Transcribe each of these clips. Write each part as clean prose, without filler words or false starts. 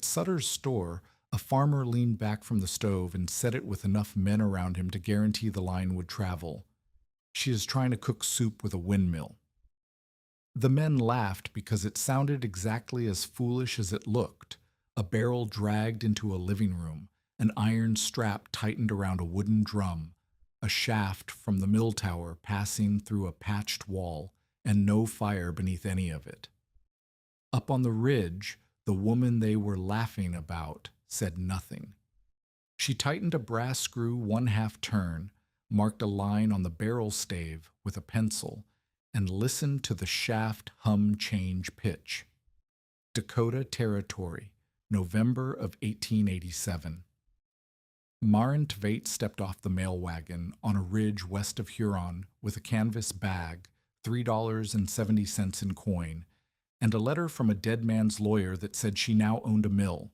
At Sutter's store, a farmer leaned back from the stove and set it with enough men around him to guarantee the line would travel. She is trying to cook soup with a windmill. The men laughed because it sounded exactly as foolish as it looked. A barrel dragged into a living room, an iron strap tightened around a wooden drum, a shaft from the mill tower passing through a patched wall, and no fire beneath any of it. Up on the ridge, the woman they were laughing about said nothing. She tightened a brass screw 1/2 turn, marked a line on the barrel stave with a pencil, and listened to the shaft hum change pitch. Dakota Territory, November of 1887. Marin Tveit stepped off the mail wagon on a ridge west of Huron with a canvas bag, $3.70 in coin, and a letter from a dead man's lawyer that said she now owned a mill.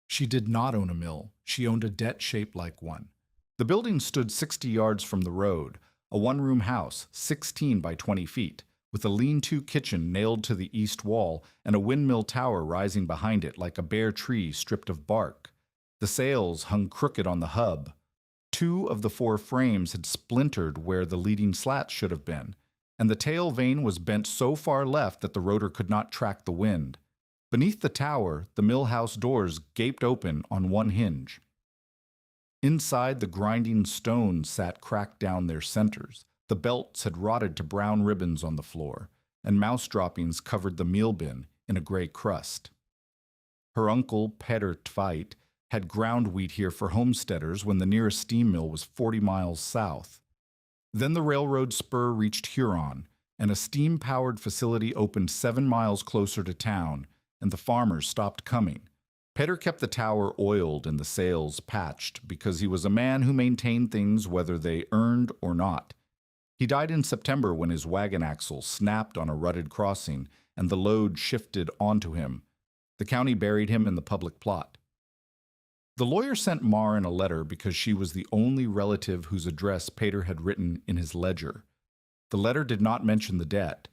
She did not own a mill. She owned a debt shaped like one. The building stood 60 yards from the road, a one-room house, 16 by 20 feet, with a lean-to kitchen nailed to the east wall and a windmill tower rising behind it like a bare tree stripped of bark. The sails hung crooked on the hub. 2 of the 4 frames had splintered where the leading slats should have been, and the tail vane was bent so far left that the rotor could not track the wind. Beneath the tower, the mill house doors gaped open on one hinge. Inside, the grinding stones sat cracked down their centers. The belts had rotted to brown ribbons on the floor, and mouse droppings covered the meal bin in a gray crust. Her uncle, Peter Tveit, had ground wheat here for homesteaders when the nearest steam mill was 40 miles south. Then the railroad spur reached Huron, and a steam-powered facility opened 7 miles closer to town, and the farmers stopped coming. Peter kept the tower oiled and the sails patched because he was a man who maintained things whether they earned or not. He died in September when his wagon axle snapped on a rutted crossing and the load shifted onto him. The county buried him in the public plot. The lawyer sent Marin a letter because she was the only relative whose address Peter had written in his ledger. The letter did not mention the debt.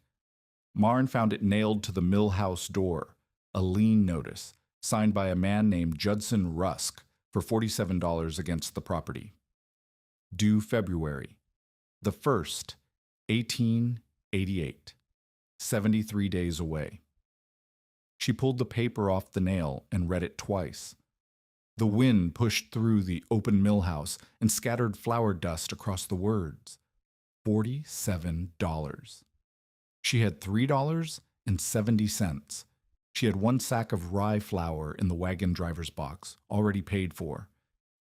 Marin found it nailed to the mill house door, a lien notice, signed by a man named Judson Rusk for $47 against the property. Due February the 1st, 1888, 73 days away. She pulled the paper off the nail and read it twice. The wind pushed through the open mill house and scattered flour dust across the words. $47. She had $3.70. She had 1 sack of rye flour in the wagon driver's box, already paid for.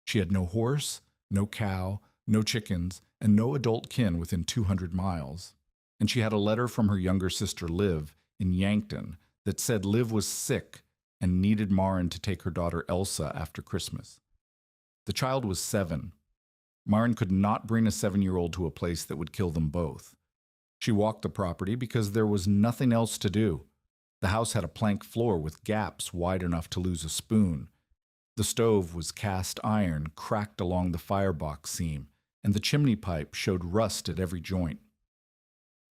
She had no horse, no cow, no chickens, and no adult kin within 200 miles. And she had a letter from her younger sister Liv in Yankton that said Liv was sick and needed Marin to take her daughter Elsa after Christmas. The child was 7. Marin could not bring a 7-year-old to a place that would kill them both. She walked the property because there was nothing else to do. The house had a plank floor with gaps wide enough to lose a spoon. The stove was cast iron cracked along the firebox seam, and the chimney pipe showed rust at every joint.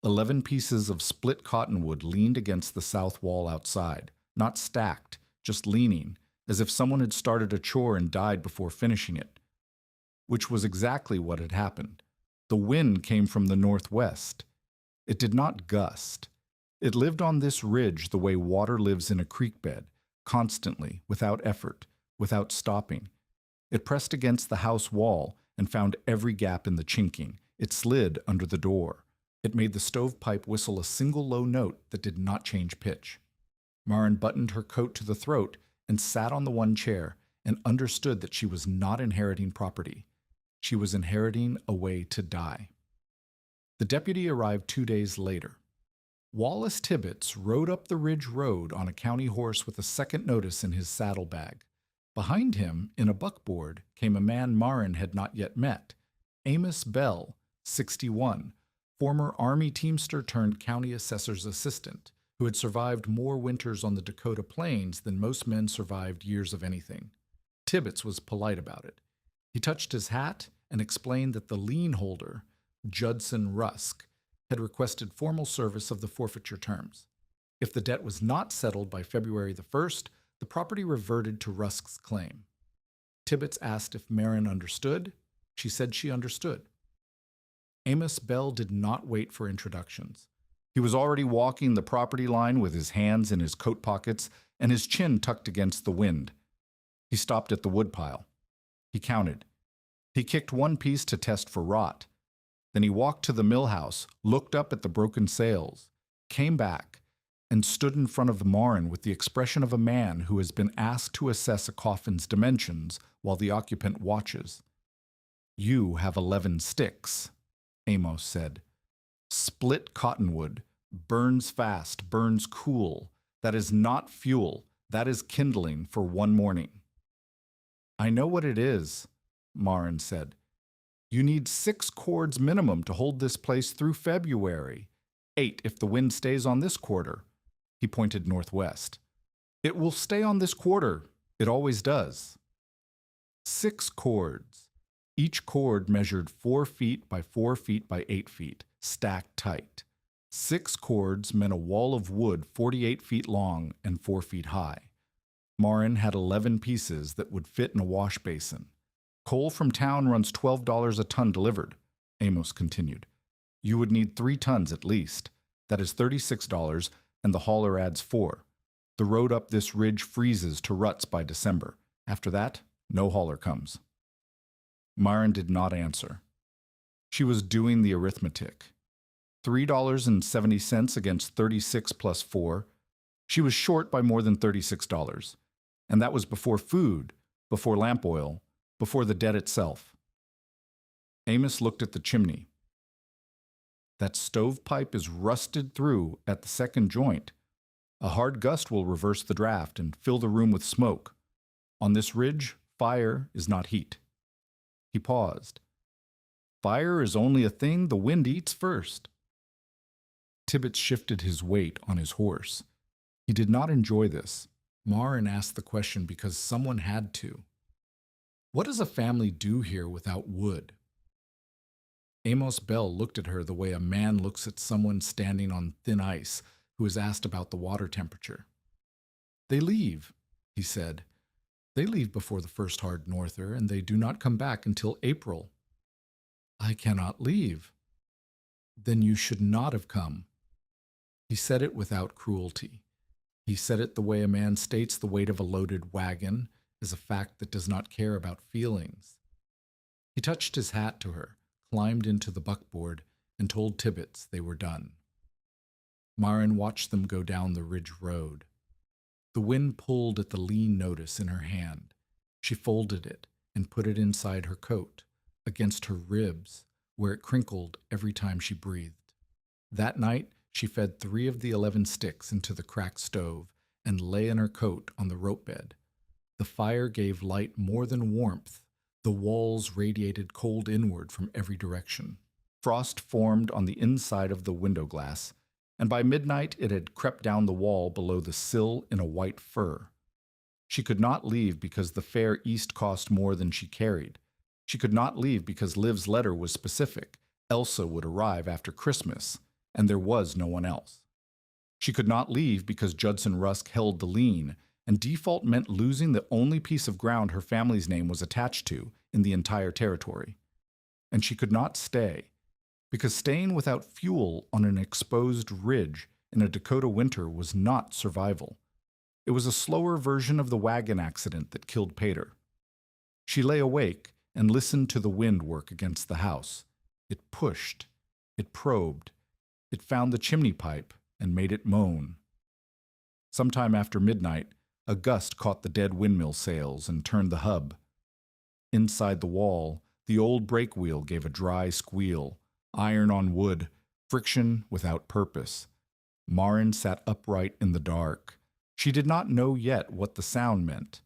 11 pieces of split cottonwood leaned against the south wall outside, not stacked, just leaning, as if someone had started a chore and died before finishing it. Which was exactly what had happened. The wind came from the northwest. It did not gust. It lived on this ridge the way water lives in a creek bed, constantly, without effort, without stopping. It pressed against the house wall and found every gap in the chinking. It slid under the door. It made the stovepipe whistle a single low note that did not change pitch. Marin buttoned her coat to the throat and sat on the one chair and understood that she was not inheriting property. She was inheriting a way to die. The deputy arrived 2 days later. Wallace Tibbets rode up the ridge road on a county horse with a second notice in his saddlebag. Behind him, in a buckboard, came a man Marin had not yet met, Amos Bell, 61, former Army teamster turned county assessor's assistant, who had survived more winters on the Dakota plains than most men survived years of anything. Tibbets was polite about it. He touched his hat and explained that the lien holder, Judson Rusk, had requested formal service of the forfeiture terms. If the debt was not settled by February the 1st, The property reverted to Rusk's claim. Tibbets asked if Marin understood. She said she understood. Amos Bell did not wait for introductions. He was already walking the property line with his hands in his coat pockets and his chin tucked against the wind. He stopped at the woodpile. He counted. He kicked one piece to test for rot. Then he walked to the mill house, looked up at the broken sails, came back, and stood in front of Marin with the expression of a man who has been asked to assess a coffin's dimensions while the occupant watches. "You have 11 sticks," Amos said. "Split cottonwood, burns fast, burns cool. That is not fuel, that is kindling for one morning." "I know what it is," Marin said. "You need 6 cords minimum to hold this place through February. 8 if the wind stays on this quarter." He pointed northwest. "It will stay on this quarter. It always does." 6 cords. Each cord measured 4 feet by 4 feet by 8 feet, stacked tight. 6 cords meant a wall of wood 48 feet long and 4 feet high. Marin had 11 pieces that would fit in a wash basin. "Coal from town runs $12 a ton delivered," Amos continued. "You would need 3 tons at least. That is $36, and the hauler adds 4. The road up this ridge freezes to ruts by December. After that, no hauler comes." Marin did not answer. She was doing the arithmetic. $3.70 against 36 plus 4. She was short by more than $36. And that was before food, before lamp oil, before the debt itself. Amos looked at the chimney. "That stovepipe is rusted through at the second joint. A hard gust will reverse the draft and fill the room with smoke. On this ridge, fire is not heat." He paused. "Fire is only a thing the wind eats first." Tibbets shifted his weight on his horse. He did not enjoy this. Marin asked the question because someone had to. "What does a family do here without wood?" Amos Bell looked at her the way a man looks at someone standing on thin ice who is asked about the water temperature. "They leave," he said. "They leave before the first hard norther, and they do not come back until April." "I cannot leave." "Then you should not have come." He said it without cruelty. He said it the way a man states the weight of a loaded wagon is a fact that does not care about feelings. He touched his hat to her, climbed into the buckboard, and told Tibbets they were done. Marin watched them go down the ridge road. The wind pulled at the lean notice in her hand. She folded it and put it inside her coat, against her ribs, where it crinkled every time she breathed. That night, she fed 3 of the 11 sticks into the cracked stove and lay in her coat on the rope bed. The fire gave light more than warmth. The walls radiated cold inward from every direction. Frost formed on the inside of the window glass, and by midnight it had crept down the wall below the sill in a white fur. She could not leave because the fare east cost more than she carried. She could not leave because Liv's letter was specific. Elsa would arrive after Christmas, and there was no one else. She could not leave because Judson Rusk held the lien, and default meant losing the only piece of ground her family's name was attached to in the entire territory. And she could not stay, because staying without fuel on an exposed ridge in a Dakota winter was not survival. It was a slower version of the wagon accident that killed Pater. She lay awake and listened to the wind work against the house. It pushed, it probed, it found the chimney pipe and made it moan. Sometime after midnight, a gust caught the dead windmill sails and turned the hub. Inside the wall, the old brake wheel gave a dry squeal. Iron on wood, friction without purpose. Marin sat upright in the dark. She did not know yet what the sound meant,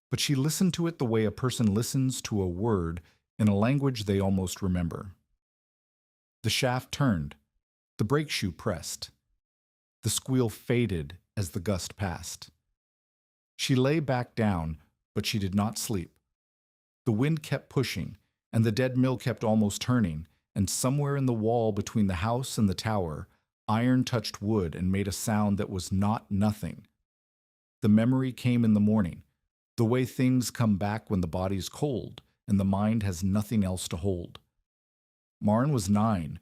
but she listened to it the way a person listens to a word in a language they almost remember. The shaft turned. The brake shoe pressed. The squeal faded as the gust passed. She lay back down, but she did not sleep. The wind kept pushing, and the dead mill kept almost turning, and somewhere in the wall between the house and the tower, iron touched wood and made a sound that was not nothing. The memory came in the morning, the way things come back when the body's cold and the mind has nothing else to hold. Maren was 9.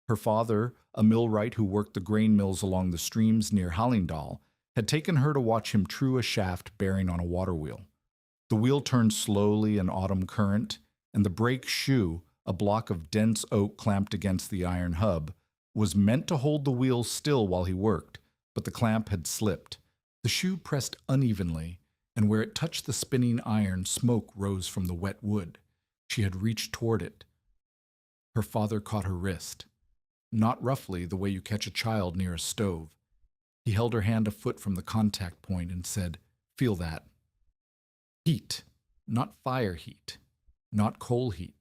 Her father, a millwright who worked the grain mills along the streams near Hallingdal, had taken her to watch him true a shaft bearing on a water wheel. The wheel turned slowly in autumn current, and the brake shoe, a block of dense oak clamped against the iron hub, was meant to hold the wheel still while he worked, but the clamp had slipped. The shoe pressed unevenly, and where it touched the spinning iron, smoke rose from the wet wood. She had reached toward it. Her father caught her wrist, not roughly the way you catch a child near a stove. He held her hand a foot from the contact point and said, "Feel that." Heat, not fire heat, not coal heat.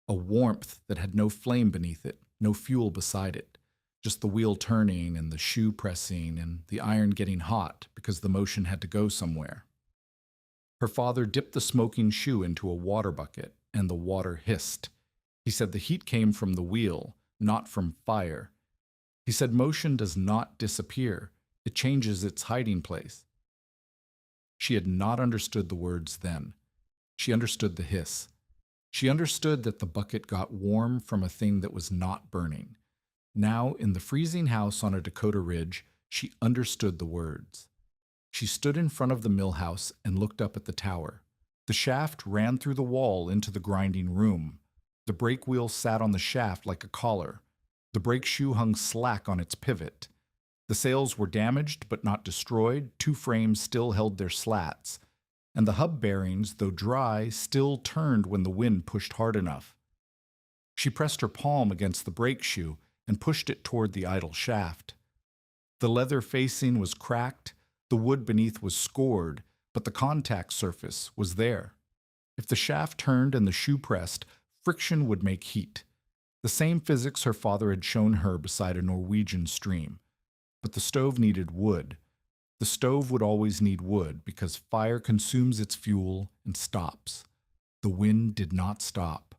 A warmth that had no flame beneath it, no fuel beside it. Just the wheel turning and the shoe pressing and the iron getting hot because the motion had to go somewhere. Her father dipped the smoking shoe into a water bucket, and the water hissed. He said the heat came from the wheel, not from fire. He said motion does not disappear. It changes its hiding place. She had not understood the words then. She understood the hiss. She understood that the bucket got warm from a thing that was not burning. Now, in the freezing house on a Dakota ridge, she understood the words. She stood in front of the mill house and looked up at the tower. The shaft ran through the wall into the grinding room. The brake wheel sat on the shaft like a collar. The brake shoe hung slack on its pivot. The sails were damaged but not destroyed. 2 frames still held their slats. And the hub bearings, though dry, still turned when the wind pushed hard enough. She pressed her palm against the brake shoe and pushed it toward the idle shaft. The leather facing was cracked, the wood beneath was scored, but the contact surface was there. If the shaft turned and the shoe pressed, friction would make heat. The same physics her father had shown her beside a Norwegian stream. But the stove needed wood. The stove would always need wood because fire consumes its fuel and stops. The wind did not stop.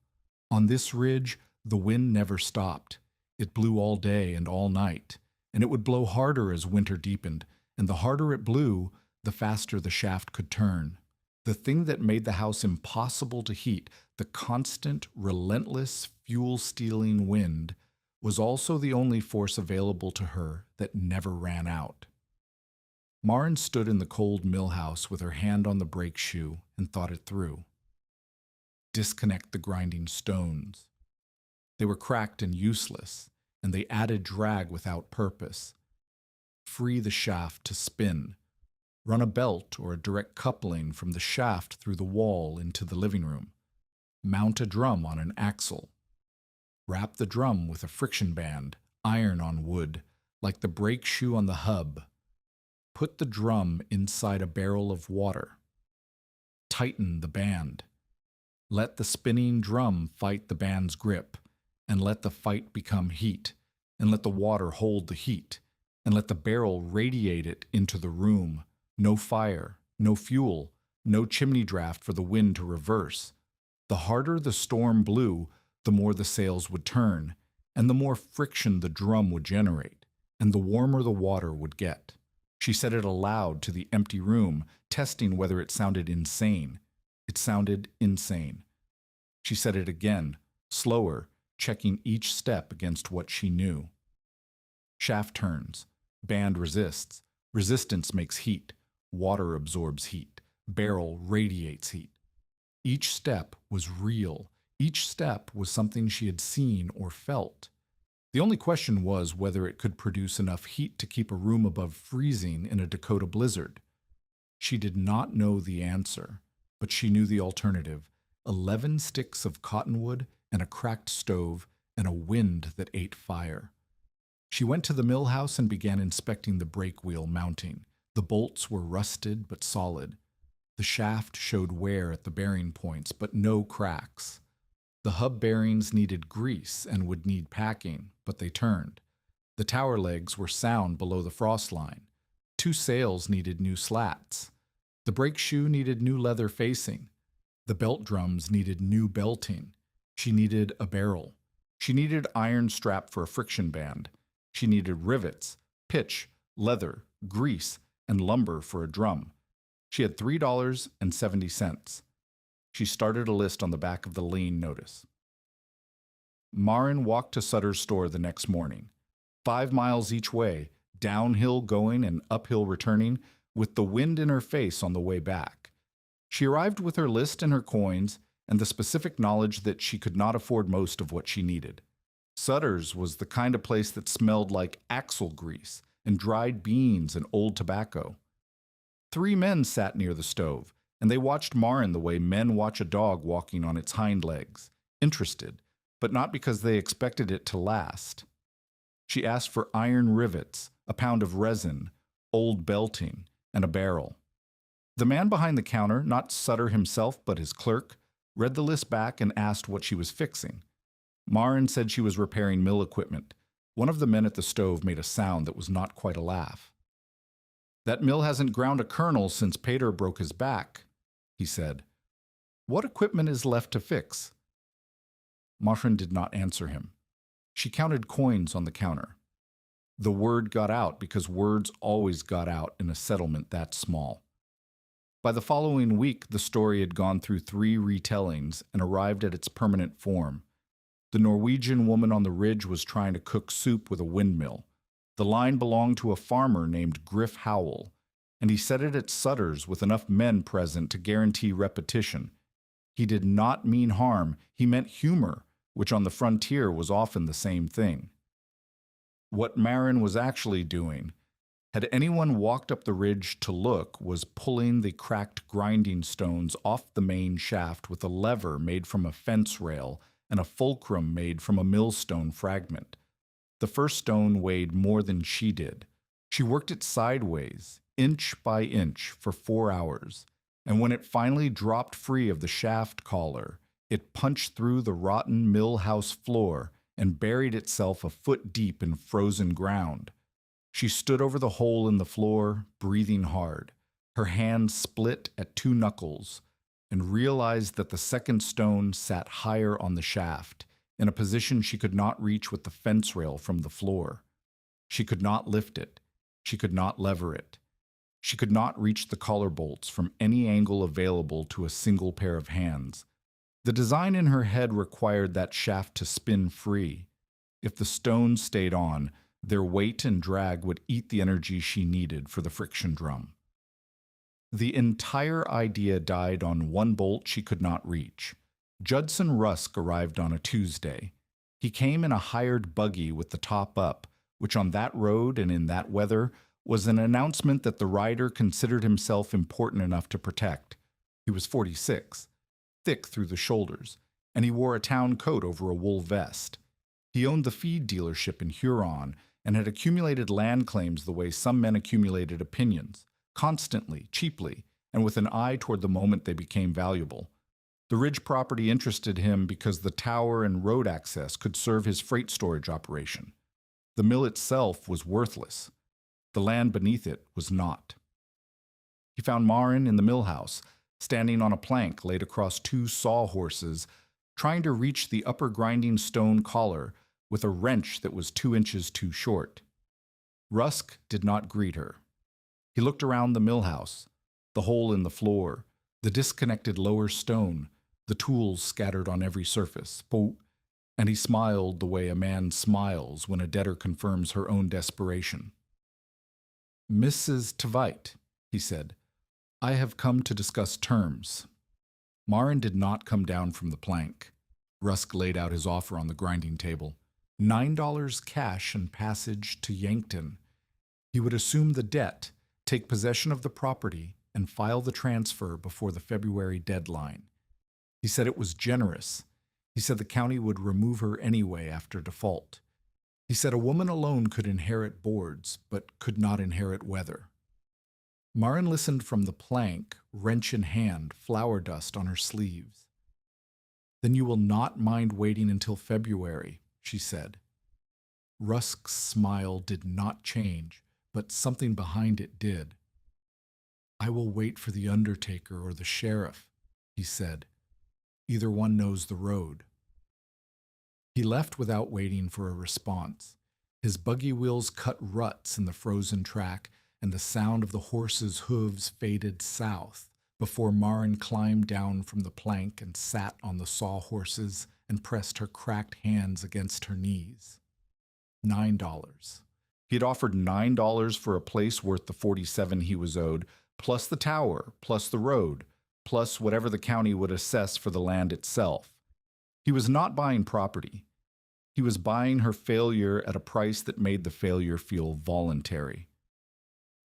On this ridge, the wind never stopped. It blew all day and all night, and it would blow harder as winter deepened, and the harder it blew, the faster the shaft could turn. The thing that made the house impossible to heat, the constant, relentless, fuel-stealing wind, was also the only force available to her that never ran out. Maren stood in the cold mill house with her hand on the brake shoe and thought it through. Disconnect the grinding stones. They were cracked and useless, and they added drag without purpose. Free the shaft to spin. Run a belt or a direct coupling from the shaft through the wall into the living room. Mount a drum on an axle. Wrap the drum with a friction band, iron on wood, like the brake shoe on the hub. Put the drum inside a barrel of water. Tighten the band. Let the spinning drum fight the band's grip, and let the fight become heat, and let the water hold the heat, and let the barrel radiate it into the room. No fire, no fuel, no chimney draft for the wind to reverse. The harder the storm blew, the more the sails would turn, and the more friction the drum would generate, and the warmer the water would get. She said it aloud to the empty room, testing whether it sounded insane. It sounded insane. She said it again, slower, checking each step against what she knew. Shaft turns. Band resists. Resistance makes heat. Water absorbs heat. Barrel radiates heat. Each step was real. Each step was something she had seen or felt. The only question was whether it could produce enough heat to keep a room above freezing in a Dakota blizzard. She did not know the answer, but she knew the alternative: 11 sticks of cottonwood and a cracked stove and a wind that ate fire. She went to the mill house and began inspecting the brake wheel mounting. The bolts were rusted but solid. The shaft showed wear at the bearing points, but no cracks. The hub bearings needed grease and would need packing, but they turned. The tower legs were sound below the frost line. 2 sails needed new slats. The brake shoe needed new leather facing. The belt drums needed new belting. She needed a barrel. She needed iron strap for a friction band. She needed rivets, pitch, leather, grease, and lumber for a drum. She had $3.70. She started a list on the back of the lien notice. Marin walked to Sutter's store the next morning, 5 miles each way, downhill going and uphill returning, with the wind in her face on the way back. She arrived with her list and her coins and the specific knowledge that she could not afford most of what she needed. Sutter's was the kind of place that smelled like axle grease and dried beans and old tobacco. 3 men sat near the stove, and they watched Marin the way men watch a dog walking on its hind legs, interested, but not because they expected it to last. She asked for iron rivets, a pound of resin, old belting, and a barrel. The man behind the counter, not Sutter himself but his clerk, read the list back and asked what she was fixing. Marin said she was repairing mill equipment. One of the men at the stove made a sound that was not quite a laugh. "That mill hasn't ground a kernel since Pater broke his back," he said. "What equipment is left to fix?" Marin did not answer him. She counted coins on the counter. The word got out because words always got out in a settlement that small. By the following week, the story had gone through 3 retellings and arrived at its permanent form. The Norwegian woman on the ridge was trying to cook soup with a windmill. The line belonged to a farmer named Griff Howell, and he set it at Sutter's with enough men present to guarantee repetition. He did not mean harm, he meant humor, which on the frontier was often the same thing. What Marin was actually doing, had anyone walked up the ridge to look, was pulling the cracked grinding stones off the main shaft with a lever made from a fence rail and a fulcrum made from a millstone fragment. The first stone weighed more than she did. She worked it sideways, inch by inch, for 4 hours, and when it finally dropped free of the shaft collar, it punched through the rotten mill house floor and buried itself a foot deep in frozen ground. She stood over the hole in the floor, breathing hard, her hands split at 2 knuckles, and realized that the second stone sat higher on the shaft, in a position she could not reach with the fence rail from the floor. She could not lift it. She could not lever it. She could not reach the collar bolts from any angle available to a single pair of hands. The design in her head required that shaft to spin free. If the stones stayed on, their weight and drag would eat the energy she needed for the friction drum. The entire idea died on one bolt she could not reach. Judson Rusk arrived on a Tuesday. He came in a hired buggy with the top up, which on that road and in that weather was an announcement that the rider considered himself important enough to protect. He was 46, thick through the shoulders, and he wore a town coat over a wool vest. He owned the feed dealership in Huron and had accumulated land claims the way some men accumulated opinions, constantly, cheaply, and with an eye toward the moment they became valuable. The ridge property interested him because the tower and road access could serve his freight storage operation. The mill itself was worthless. The land beneath it was not. He found Marin in the mill house, standing on a plank laid across 2 sawhorses, trying to reach the upper grinding stone collar with a wrench that was 2 inches too short. Rusk did not greet her. He looked around the mill house, the hole in the floor, the disconnected lower stone, the tools scattered on every surface, and he smiled the way a man smiles when a debtor confirms her own desperation. "Mrs. Tveit," he said, "I have come to discuss terms." Marin did not come down from the plank. Rusk laid out his offer on the grinding table. $9 cash and passage to Yankton. He would assume the debt, take possession of the property, and file the transfer before the February deadline. He said it was generous. He said the county would remove her anyway after default. He said a woman alone could inherit boards, but could not inherit weather. Marin listened from the plank, wrench in hand, flour dust on her sleeves. "Then you will not mind waiting until February," she said. Rusk's smile did not change, but something behind it did. "I will wait for the undertaker or the sheriff," he said. "Either one knows the road." He left without waiting for a response. His buggy wheels cut ruts in the frozen track, and the sound of the horse's hooves faded south before Marin climbed down from the plank and sat on the sawhorses and pressed her cracked hands against her knees. $9. He had offered $9 for a place worth the $47 he was owed, plus the tower, plus the road, plus whatever the county would assess for the land itself. He was not buying property. He was buying her failure at a price that made the failure feel voluntary.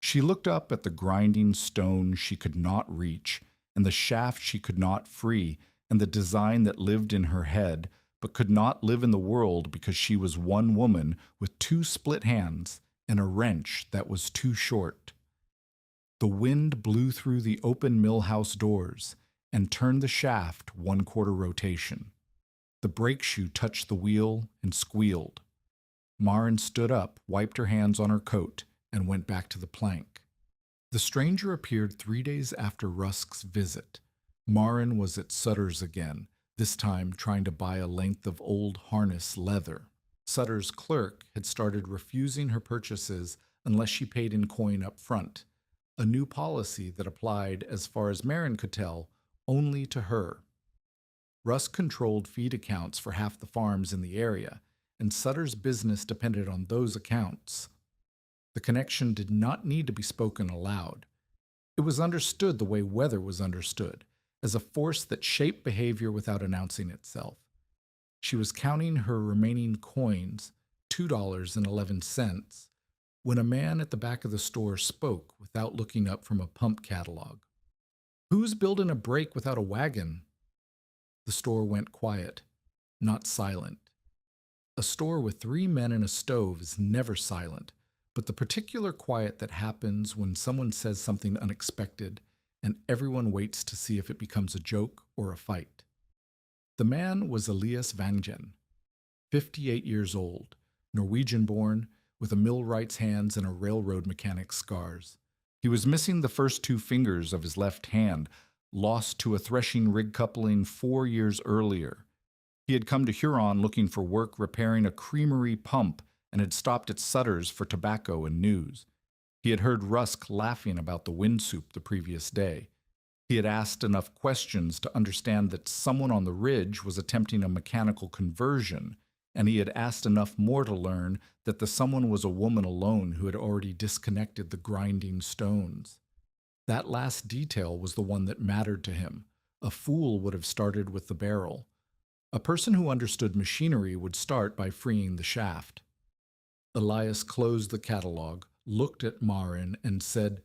She looked up at the grinding stone she could not reach, and the shaft she could not free, and the design that lived in her head, but could not live in the world because she was one woman with two split hands and a wrench that was too short. The wind blew through the open mill house doors and turned the shaft 1/4 rotation. The brake shoe touched the wheel and squealed. Marin stood up, wiped her hands on her coat, and went back to the plank. The stranger appeared 3 days after Rusk's visit. Marin was at Sutter's again, this time trying to buy a length of old harness leather. Sutter's clerk had started refusing her purchases unless she paid in coin up front, a new policy that applied, as far as Marin could tell, only to her. Rusk controlled feed accounts for half the farms in the area, and Sutter's business depended on those accounts. The connection did not need to be spoken aloud. It was understood the way weather was understood, as a force that shaped behavior without announcing itself. She was counting her remaining coins, $2.11, when a man at the back of the store spoke without looking up from a pump catalog. "Who's building a brake without a wagon?" The store went quiet, not silent. A store with 3 men and a stove is never silent, but the particular quiet that happens when someone says something unexpected and everyone waits to see if it becomes a joke or a fight. The man was Elias Vangen, 58 years old, Norwegian-born, with a millwright's hands and a railroad mechanic's scars. He was missing the first 2 fingers of his left hand, lost to a threshing rig coupling 4 years earlier. He had come to Huron looking for work repairing a creamery pump and had stopped at Sutter's for tobacco and news. He had heard Rusk laughing about the wind soup the previous day. He had asked enough questions to understand that someone on the ridge was attempting a mechanical conversion, and he had asked enough more to learn that the someone was a woman alone who had already disconnected the grinding stones. That last detail was the one that mattered to him. A fool would have started with the barrel. A person who understood machinery would start by freeing the shaft. Elias closed the catalog, looked at Marin, and said,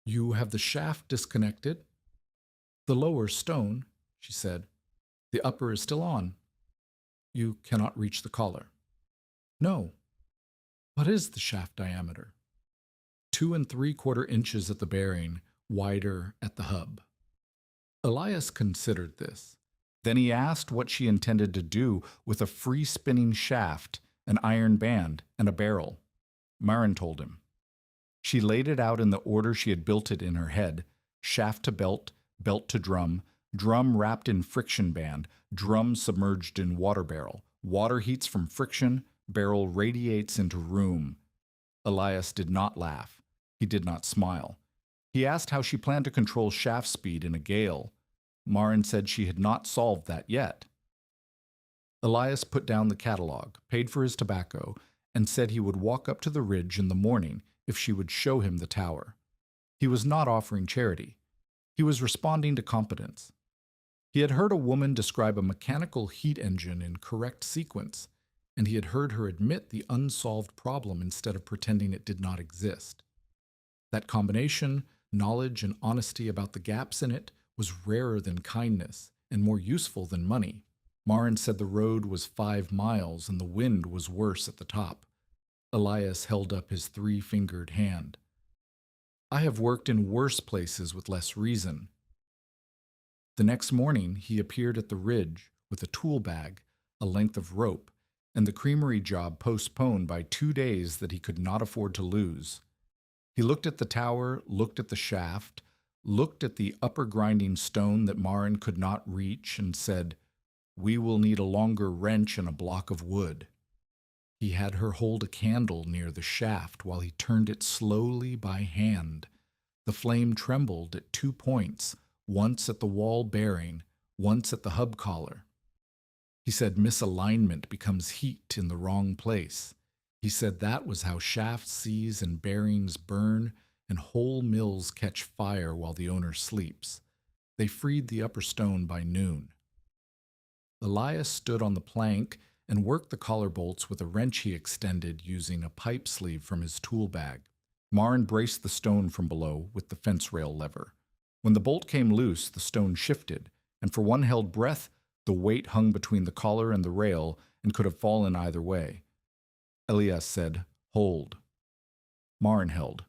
"You have the shaft disconnected?" "The lower stone," she said. "The upper is still on." "You cannot reach the collar." "No." "What is the shaft diameter?" 2 3/4 inches at the bearing, wider at the hub. Elias considered this. Then he asked what she intended to do with a free-spinning shaft, an iron band, and a barrel. Marin told him. She laid it out in the order she had built it in her head: shaft to belt, belt to drum, drum wrapped in friction band, drum submerged in water barrel, water heats from friction, barrel radiates into room. Elias did not laugh. He did not smile. He asked how she planned to control shaft speed in a gale. Marin said she had not solved that yet. Elias put down the catalog, paid for his tobacco, and said he would walk up to the ridge in the morning if she would show him the tower. He was not offering charity. He was responding to competence. He had heard a woman describe a mechanical heat engine in correct sequence, and he had heard her admit the unsolved problem instead of pretending it did not exist. That combination, knowledge and honesty about the gaps in it, was rarer than kindness and more useful than money. Marin said the road was 5 miles and the wind was worse at the top. Elias held up his 3-fingered hand. "I have worked in worse places with less reason." The next morning he appeared at the ridge with a tool bag, a length of rope, and the creamery job postponed by 2 days that he could not afford to lose. He looked at the tower, looked at the shaft, looked at the upper grinding stone that Marin could not reach, and said, "We will need a longer wrench and a block of wood." He had her hold a candle near the shaft while he turned it slowly by hand. The flame trembled at 2 points, once at the wall bearing, once at the hub collar. He said misalignment becomes heat in the wrong place. He said that was how shaft seas and bearings burn and whole mills catch fire while the owner sleeps. They freed the upper stone by noon. Elias stood on the plank and worked the collar bolts with a wrench he extended using a pipe sleeve from his tool bag. Maren braced the stone from below with the fence rail lever. When the bolt came loose, the stone shifted, and for one held breath, the weight hung between the collar and the rail and could have fallen either way. Elias said, "Hold." Maren held.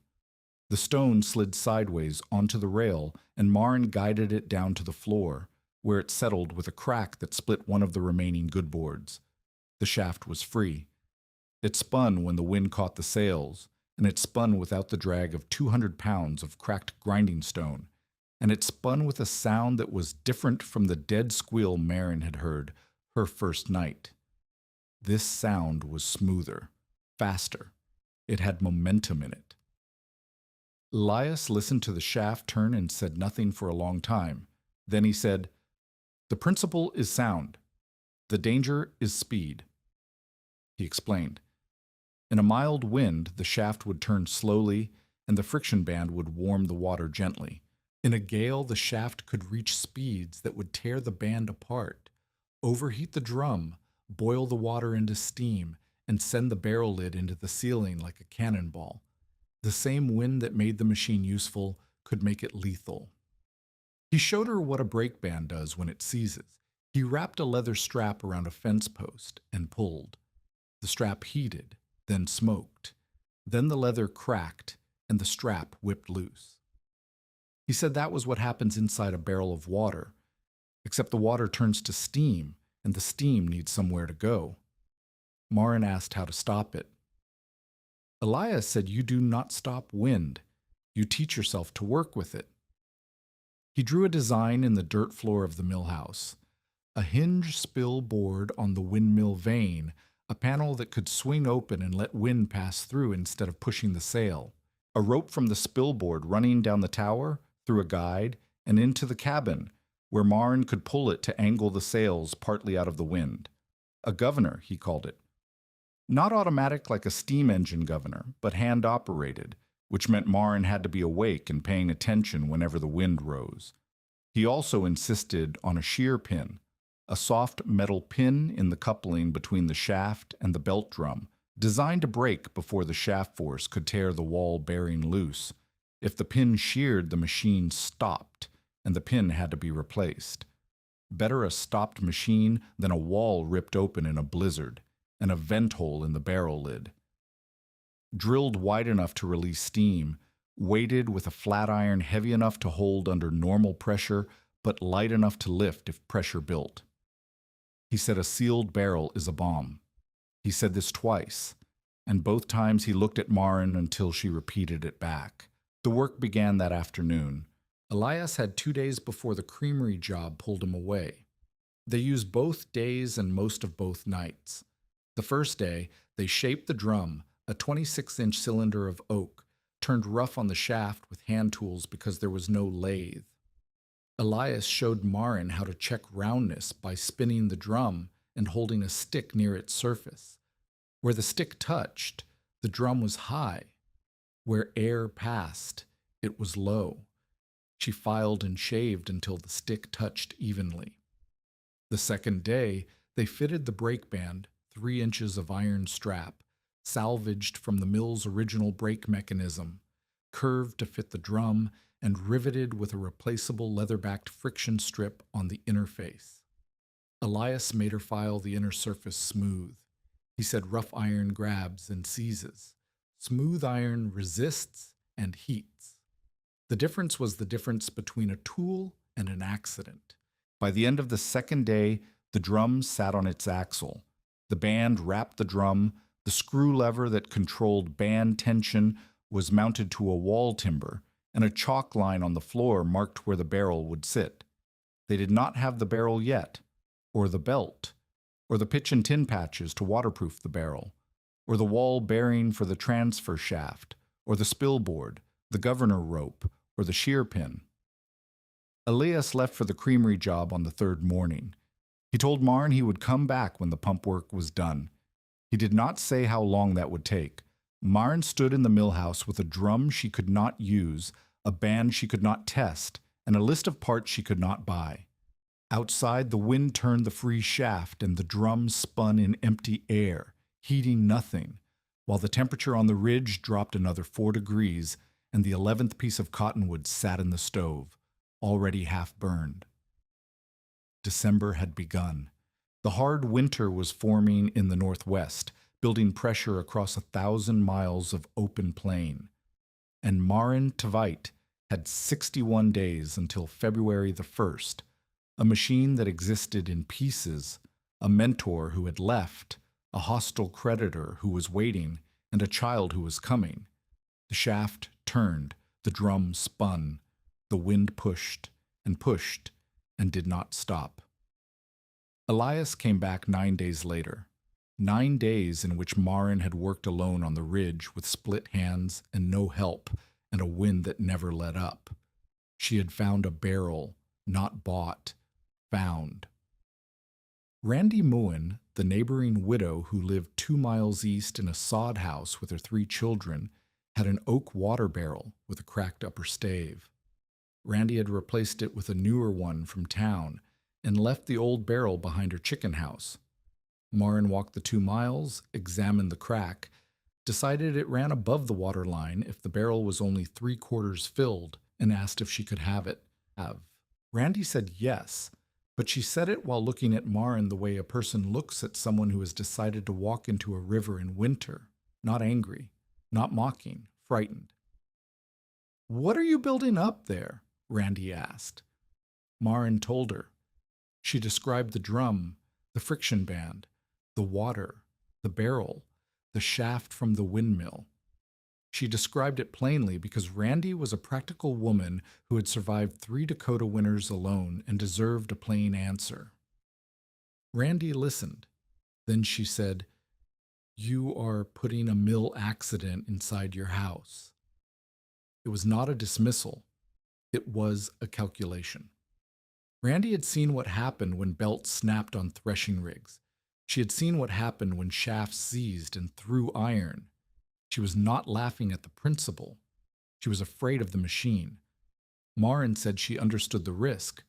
The stone slid sideways onto the rail, and Maren guided it down to the floor, where it settled with a crack that split one of the remaining good boards. The shaft was free. It spun when the wind caught the sails, and it spun without the drag of 200 pounds of cracked grinding stone, and it spun with a sound that was different from the dead squeal Maren had heard her first night. This sound was smoother, faster. It had momentum in it. Elias listened to the shaft turn and said nothing for a long time. Then he said, "The principle is sound. The danger is speed." He explained. In a mild wind, the shaft would turn slowly, and the friction band would warm the water gently. In a gale, the shaft could reach speeds that would tear the band apart, overheat the drum, boil the water into steam, and send the barrel lid into the ceiling like a cannonball. The same wind that made the machine useful could make it lethal. He showed her what a brake band does when it seizes. He wrapped a leather strap around a fence post and pulled. The strap heated, then smoked. Then the leather cracked, and the strap whipped loose. He said that was what happens inside a barrel of water, except the water turns to steam, and the steam needs somewhere to go. Maren asked how to stop it. Elias said you do not stop wind. You teach yourself to work with it. He drew a design in the dirt floor of the mill house. A hinge spill board on the windmill vane, a panel that could swing open and let wind pass through instead of pushing the sail. A rope from the spill board running down the tower, through a guide, and into the cabin, where Maren could pull it to angle the sails partly out of the wind. A governor, he called it. Not automatic like a steam engine governor, but hand-operated, which meant Maren had to be awake and paying attention whenever the wind rose. He also insisted on a shear pin, a soft metal pin in the coupling between the shaft and the belt drum, designed to break before the shaft force could tear the wall bearing loose. If the pin sheared, the machine stopped, and the pin had to be replaced. Better a stopped machine than a wall ripped open in a blizzard, and a vent hole in the barrel lid. Drilled wide enough to release steam, weighted with a flat iron heavy enough to hold under normal pressure, but light enough to lift if pressure built. He said a sealed barrel is a bomb. He said this twice, and both times he looked at Maren until she repeated it back. The work began that afternoon. Elias had 2 days before the creamery job pulled him away. They used both days and most of both nights. The first day, they shaped the drum, a 26-inch cylinder of oak, turned rough on the shaft with hand tools because there was no lathe. Elias showed Maren how to check roundness by spinning the drum and holding a stick near its surface. Where the stick touched, the drum was high. Where air passed, it was low. She filed and shaved until the stick touched evenly. The second day, they fitted the brake band, 3 inches of iron strap, salvaged from the mill's original brake mechanism, curved to fit the drum, and riveted with a replaceable leather-backed friction strip on the inner face. Elias made her file the inner surface smooth. He said rough iron grabs and seizes. Smooth iron resists and heats. The difference was the difference between a tool and an accident. By the end of the second day, the drum sat on its axle. The band wrapped the drum. The screw lever that controlled band tension was mounted to a wall timber, and a chalk line on the floor marked where the barrel would sit. They did not have the barrel yet, or the belt, or the pitch and tin patches to waterproof the barrel, or the wall bearing for the transfer shaft, or the spillboard, the governor rope, or the shear pin. Elias left for the creamery job on the third morning. He told Maren he would come back when the pump work was done. He did not say how long that would take. Maren stood in the mill house with a drum she could not use, a band she could not test, and a list of parts she could not buy. Outside, the wind turned the free shaft and the drum spun in empty air, heating nothing, while the temperature on the ridge dropped another 4 degrees and the 11th piece of cottonwood sat in the stove, already half burned. December had begun. The hard winter was forming in the northwest, building pressure across 1,000 miles of open plain. And Maren Tveit had 61 days until February the 1st, a machine that existed in pieces, a mentor who had left, a hostile creditor who was waiting, and a child who was coming. The shaft turned, the drum spun, the wind pushed and did not stop. Elias came back 9 days later. 9 days in which Maren had worked alone on the ridge with split hands and no help and a wind that never let up. She had found a barrel, not bought, found. Randy Moen, the neighboring widow who lived 2 miles east in a sod house with her 3 children, had an oak water barrel with a cracked upper stave. Randy had replaced it with a newer one from town and left the old barrel behind her chicken house. Maren walked the 2 miles, examined the crack, decided it ran above the water line if the barrel was only 3/4 filled, and asked if she could have it. Randy said yes, but she said it while looking at Maren the way a person looks at someone who has decided to walk into a river in winter, not angry, not mocking, frightened. "What are you building up there?" Randy asked. Maren told her. She described the drum, the friction band, the water, the barrel, the shaft from the windmill. She described it plainly because Randy was a practical woman who had survived 3 Dakota winters alone and deserved a plain answer. Randy listened. Then she said, "You are putting a mill accident inside your house." It was not a dismissal. It was a calculation. Randy had seen what happened when belts snapped on threshing rigs. She had seen what happened when shafts seized and threw iron. She was not laughing at the principle. She was afraid of the machine. Maren said she understood the risk.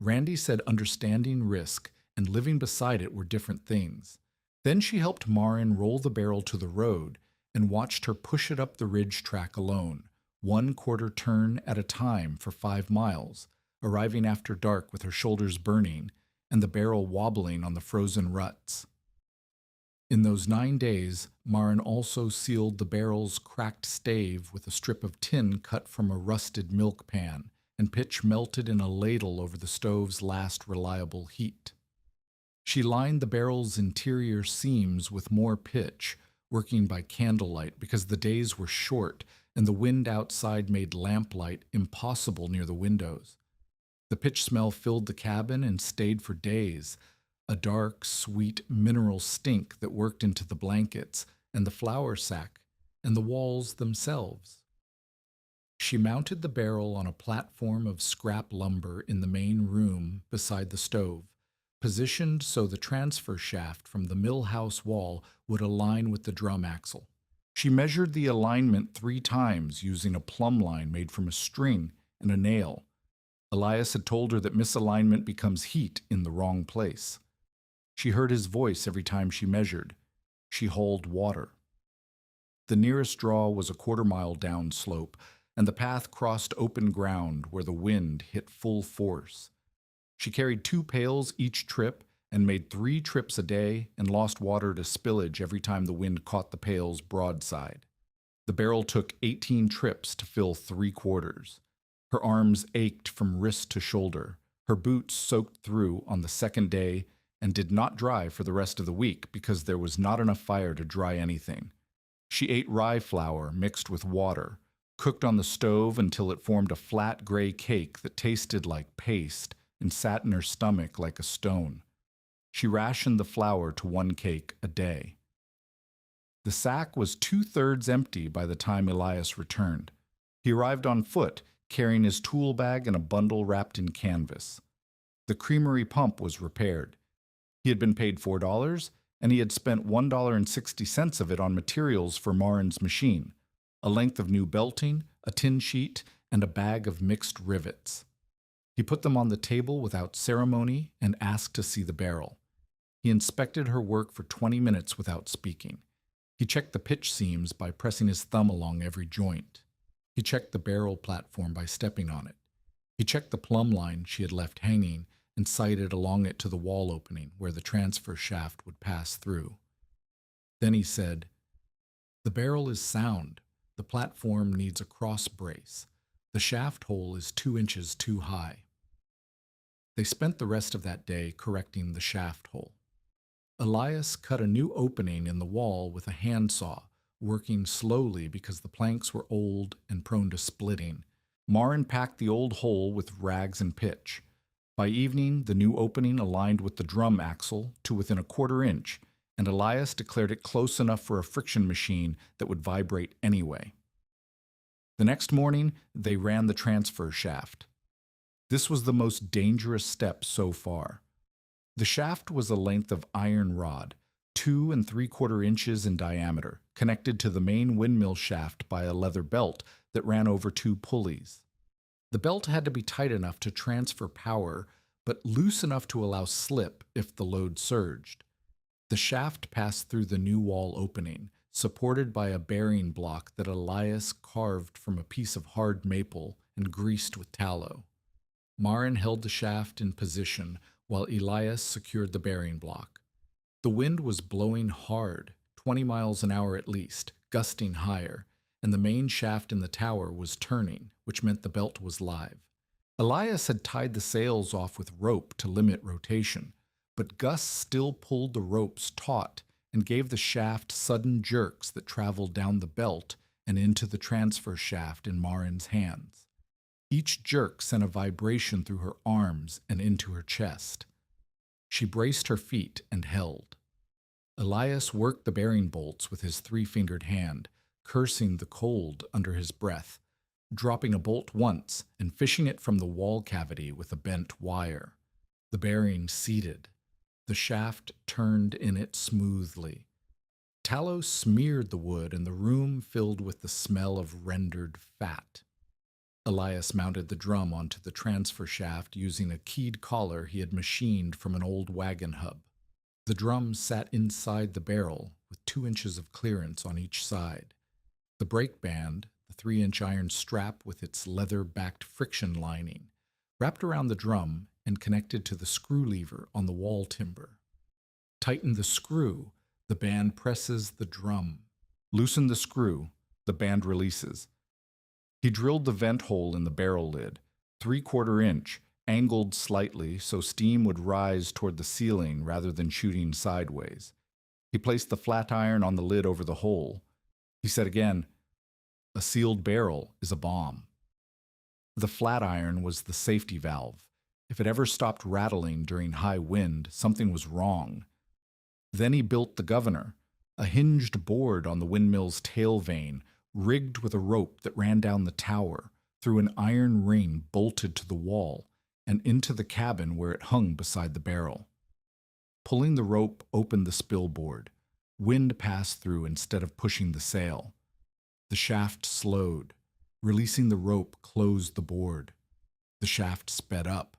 Randy said understanding risk and living beside it were different things. Then she helped Maren roll the barrel to the road and watched her push it up the ridge track alone, 1/4 turn at a time for 5 miles, arriving after dark with her shoulders burning and the barrel wobbling on the frozen ruts. In those 9 days, Maren also sealed the barrel's cracked stave with a strip of tin cut from a rusted milk pan and pitch melted in a ladle over the stove's last reliable heat. She lined the barrel's interior seams with more pitch, working by candlelight because the days were short and the wind outside made lamplight impossible near the windows. The pitch smell filled the cabin and stayed for days, a dark, sweet mineral stink that worked into the blankets and the flour sack and the walls themselves. She mounted the barrel on a platform of scrap lumber in the main room beside the stove, positioned so the transfer shaft from the mill house wall would align with the drum axle. She measured the alignment 3 times using a plumb line made from a string and a nail. Elias had told her that misalignment becomes heat in the wrong place. She heard his voice every time she measured. She hauled water. The nearest draw was a 1/4 mile down slope, and the path crossed open ground where the wind hit full force. She carried 2 pails each trip and made 3 trips a day and lost water to spillage every time the wind caught the pails broadside. The barrel took 18 trips to fill 3/4. Her arms ached from wrist to shoulder. Her boots soaked through on the 2nd day and did not dry for the rest of the week because there was not enough fire to dry anything. She ate rye flour mixed with water, cooked on the stove until it formed a flat gray cake that tasted like paste and sat in her stomach like a stone. She rationed the flour to 1 cake a day. The sack was 2/3 empty by the time Elias returned. He arrived on foot, carrying his tool bag and a bundle wrapped in canvas. The creamery pump was repaired. He had been paid $4, and he had spent $1.60 of it on materials for Marin's machine, a length of new belting, a tin sheet, and a bag of mixed rivets. He put them on the table without ceremony and asked to see the barrel. He inspected her work for 20 minutes without speaking. He checked the pitch seams by pressing his thumb along every joint. He checked the barrel platform by stepping on it. He checked the plumb line she had left hanging and sighted along it to the wall opening where the transfer shaft would pass through. Then he said, "The barrel is sound. The platform needs a cross brace. The shaft hole is 2 inches too high." They spent the rest of that day correcting the shaft hole. Elias cut a new opening in the wall with a handsaw, working slowly because the planks were old and prone to splitting. Marin packed the old hole with rags and pitch. By evening, the new opening aligned with the drum axle to within a 1/4 inch, and Elias declared it close enough for a friction machine that would vibrate anyway. The next morning, they ran the transfer shaft. This was the most dangerous step so far. The shaft was a length of iron rod, 2 3/4 inches in diameter, connected to the main windmill shaft by a leather belt that ran over 2 pulleys. The belt had to be tight enough to transfer power, but loose enough to allow slip if the load surged. The shaft passed through the new wall opening, supported by a bearing block that Elias carved from a piece of hard maple and greased with tallow. Marin held the shaft in position while Elias secured the bearing block. The wind was blowing hard, 20 miles an hour at least, gusting higher, and the main shaft in the tower was turning, which meant the belt was live. Elias had tied the sails off with rope to limit rotation, but gusts still pulled the ropes taut and gave the shaft sudden jerks that traveled down the belt and into the transfer shaft in Marin's hands. Each jerk sent a vibration through her arms and into her chest. She braced her feet and held. Elias worked the bearing bolts with his 3-fingered hand, cursing the cold under his breath, dropping a bolt once and fishing it from the wall cavity with a bent wire. The bearing seated. The shaft turned in it smoothly. Tallow smeared the wood and the room filled with the smell of rendered fat. Elias mounted the drum onto the transfer shaft using a keyed collar he had machined from an old wagon hub. The drum sat inside the barrel with 2 inches of clearance on each side. The brake band, the 3-inch iron strap with its leather-backed friction lining, wrapped around the drum and connected to the screw lever on the wall timber. Tighten the screw, the band presses the drum. Loosen the screw, the band releases. He drilled the vent hole in the barrel lid, 3/4 inch, angled slightly so steam would rise toward the ceiling rather than shooting sideways. He placed the flat iron on the lid over the hole. He said again, "A sealed barrel is a bomb." The flat iron was the safety valve. If it ever stopped rattling during high wind, something was wrong. Then he built the governor, a hinged board on the windmill's tail vane, rigged with a rope that ran down the tower, through an iron ring bolted to the wall, and into the cabin where it hung beside the barrel. Pulling the rope opened the spill board. Wind passed through instead of pushing the sail. The shaft slowed. Releasing the rope closed the board. The shaft sped up.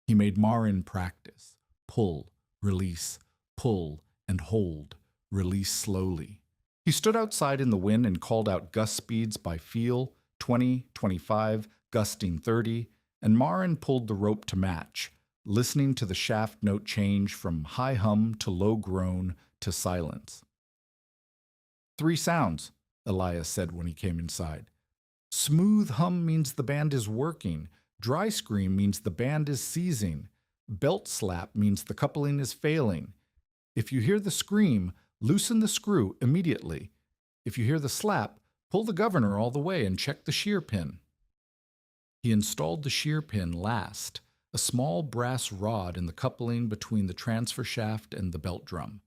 He made Marin practice. Pull, release, pull, and hold. Release slowly. He stood outside in the wind and called out gust speeds by feel, 20, 25, gusting 30, and Marin pulled the rope to match, listening to the shaft note change from high hum to low groan to silence. 3 sounds, Elias said when he came inside. Smooth hum means the band is working. Dry scream means the band is seizing. Belt slap means the coupling is failing. If you hear the scream, loosen the screw immediately. If you hear the slap, pull the governor all the way and check the shear pin. He installed the shear pin last, a small brass rod in the coupling between the transfer shaft and the belt drum.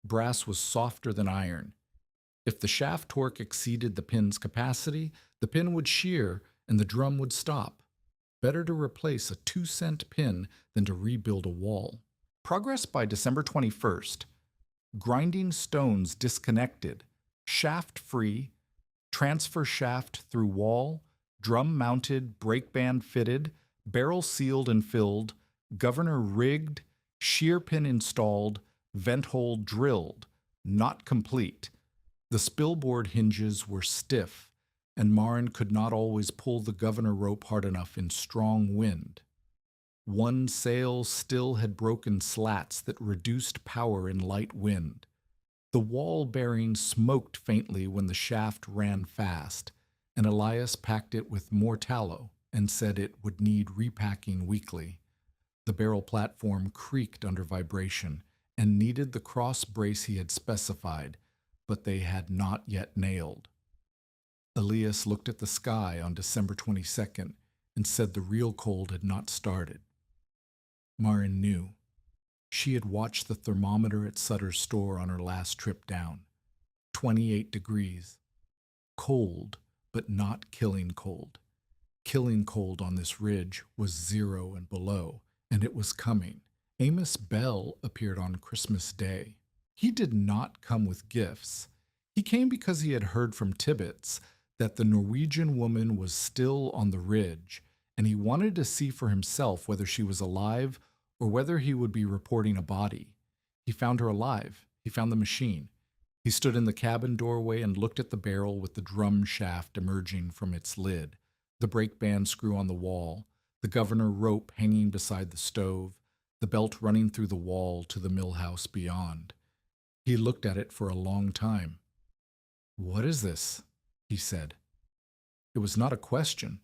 Brass was softer than iron. If the shaft torque exceeded the pin's capacity, the pin would shear and the drum would stop. Better to replace a 2-cent pin than to rebuild a wall. Progress by December 21st. Grinding stones disconnected, shaft free, transfer shaft through wall, drum mounted, brake band fitted, barrel sealed and filled, governor rigged, shear pin installed, vent hole drilled, not complete. The spillboard hinges were stiff, and Marin could not always pull the governor rope hard enough in strong wind. One sail still had broken slats that reduced power in light wind. The wall bearing smoked faintly when the shaft ran fast, and Elias packed it with more tallow and said it would need repacking weekly. The barrel platform creaked under vibration and needed the cross brace he had specified, but they had not yet nailed. Elias looked at the sky on December 22nd and said the real cold had not started. Marin knew. She had watched the thermometer at Sutter's store on her last trip down. 28 degrees. Cold, but not killing cold. Killing cold on this ridge was 0 and below, and it was coming. Amos Bell appeared on Christmas Day. He did not come with gifts. He came because he had heard from Tibbets that the Norwegian woman was still on the ridge, and he wanted to see for himself whether she was alive or whether he would be reporting a body. He found her alive. He found the machine. He stood in the cabin doorway and looked at the barrel with the drum shaft emerging from its lid, the brake band screw on the wall, the governor rope hanging beside the stove, the belt running through the wall to the mill house beyond. He looked at it for a long time. "What is this?" he said. It was not a question.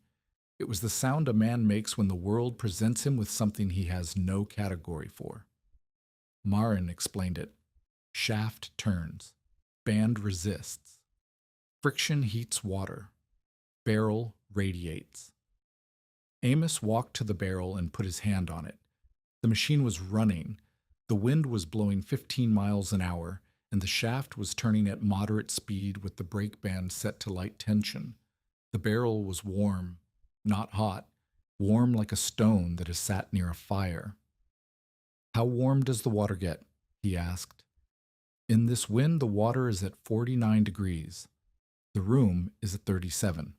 It was the sound a man makes when the world presents him with something he has no category for. Marin explained it. Shaft turns. Band resists. Friction heats water. Barrel radiates. Amos walked to the barrel and put his hand on it. The machine was running. The wind was blowing 15 miles an hour, and the shaft was turning at moderate speed with the brake band set to light tension. The barrel was warm, not hot, warm like a stone that has sat near a fire. "How warm does the water get?" he asked. "In this wind, the water is at 49 degrees. The room is at 37.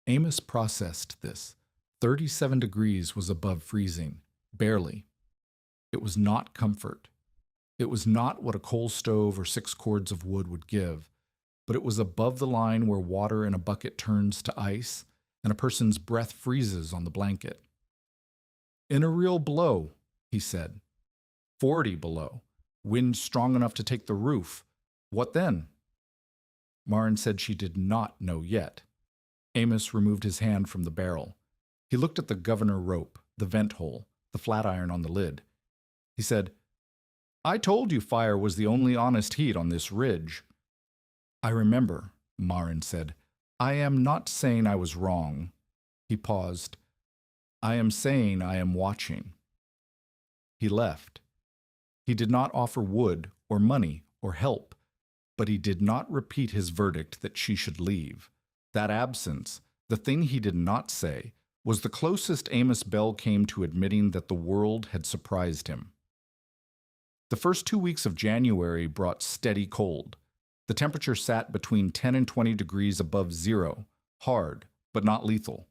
Amos processed this. 37 degrees was above freezing, barely. It was not comfort. It was not what a coal stove or 6 cords of wood would give, but it was above the line where water in a bucket turns to ice and a person's breath freezes on the blanket. "In a real blow," he said. 40 below. Wind strong enough to take the roof. What then? Marin said she did not know yet. Amos removed his hand from the barrel. He looked at the governor rope, the vent hole, the flat iron on the lid. He said, "I told you fire was the only honest heat on this ridge." "I remember," Marin said. "I am not saying I was wrong." He paused. "I am saying I am watching." He left. He did not offer wood or money or help, but he did not repeat his verdict that she should leave. That absence, the thing he did not say, was the closest Amos Bell came to admitting that the world had surprised him. The first 2 weeks of January brought steady cold. The temperature sat between 10 and 20 degrees above zero, hard, but not lethal.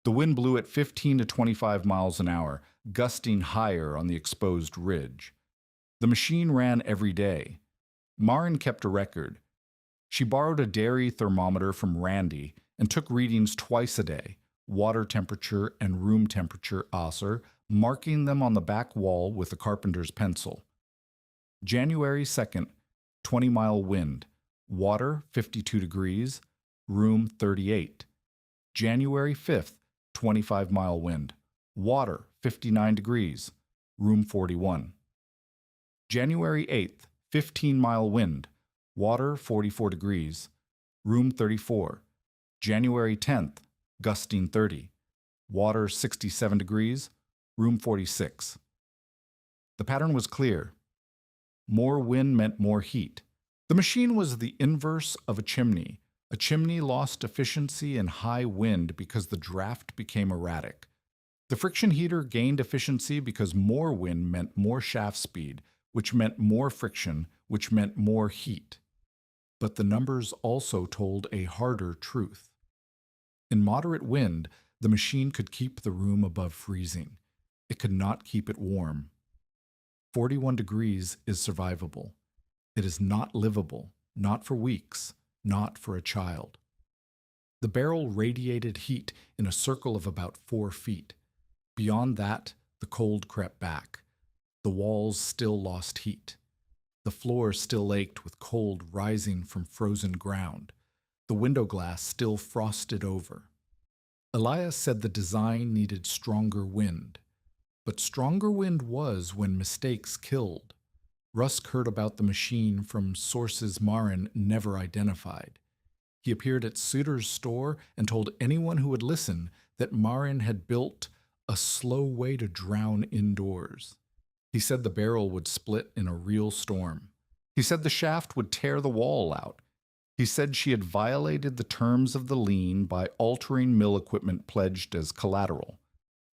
The wind blew at 15 to 25 miles an hour, gusting higher on the exposed ridge. The machine ran every day. Marin kept a record. She borrowed a dairy thermometer from Randy and took readings twice a day, water temperature and room temperature Acer, marking them on the back wall with a carpenter's pencil. January 2nd, 20-mile wind, water 52 degrees, room 38. January 5th, 25-mile wind, water 59 degrees, room 41. January 8th, 15-mile wind, water 44 degrees, room 34. January 10th, gusting 30, water 67 degrees, room 46. The pattern was clear. More wind meant more heat. The machine was the inverse of a chimney. A chimney lost efficiency in high wind because the draft became erratic. The friction heater gained efficiency because more wind meant more shaft speed, which meant more friction, which meant more heat. But the numbers also told a harder truth. In moderate wind, the machine could keep the room above freezing. It could not keep it warm. 41 degrees is survivable. It is not livable, not for weeks, not for a child. The barrel radiated heat in a circle of about 4 feet. Beyond that, the cold crept back. The walls still lost heat. The floor still ached with cold rising from frozen ground. The window glass still frosted over. Elias said the design needed stronger wind. But stronger wind was when mistakes killed. Rusk heard about the machine from sources Marin never identified. He appeared at Suter's store and told anyone who would listen that Marin had built a slow way to drown indoors. He said the barrel would split in a real storm. He said the shaft would tear the wall out. He said she had violated the terms of the lien by altering mill equipment pledged as collateral.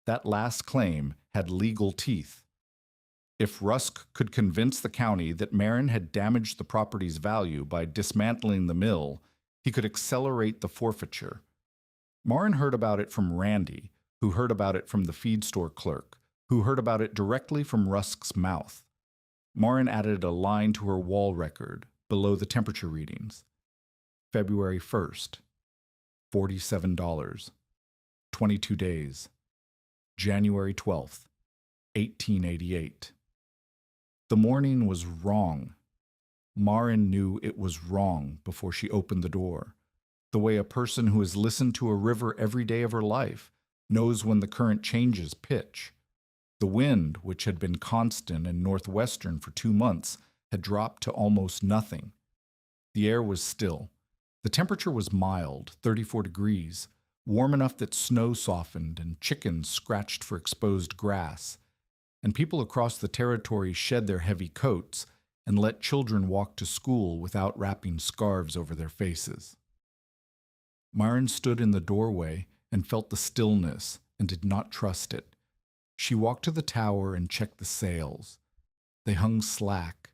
That last claim had legal teeth. If Rusk could convince the county that Marin had damaged the property's value by dismantling the mill, he could accelerate the forfeiture. Marin heard about it from Randy, who heard about it from the feed store clerk, who heard about it directly from Rusk's mouth. Marin added a line to her wall record, below the temperature readings. February 1st, $47, 22 days. January 12th, 1888. The morning was wrong. Marin knew it was wrong before she opened the door, the way a person who has listened to a river every day of her life knows when the current changes pitch. The wind, which had been constant and northwestern for 2 months, had dropped to almost nothing. The air was still. The temperature was mild, 34 degrees, warm enough that snow softened and chickens scratched for exposed grass, and people across the territory shed their heavy coats and let children walk to school without wrapping scarves over their faces. Marin stood in the doorway and felt the stillness and did not trust it. She walked to the tower and checked the sails. They hung slack.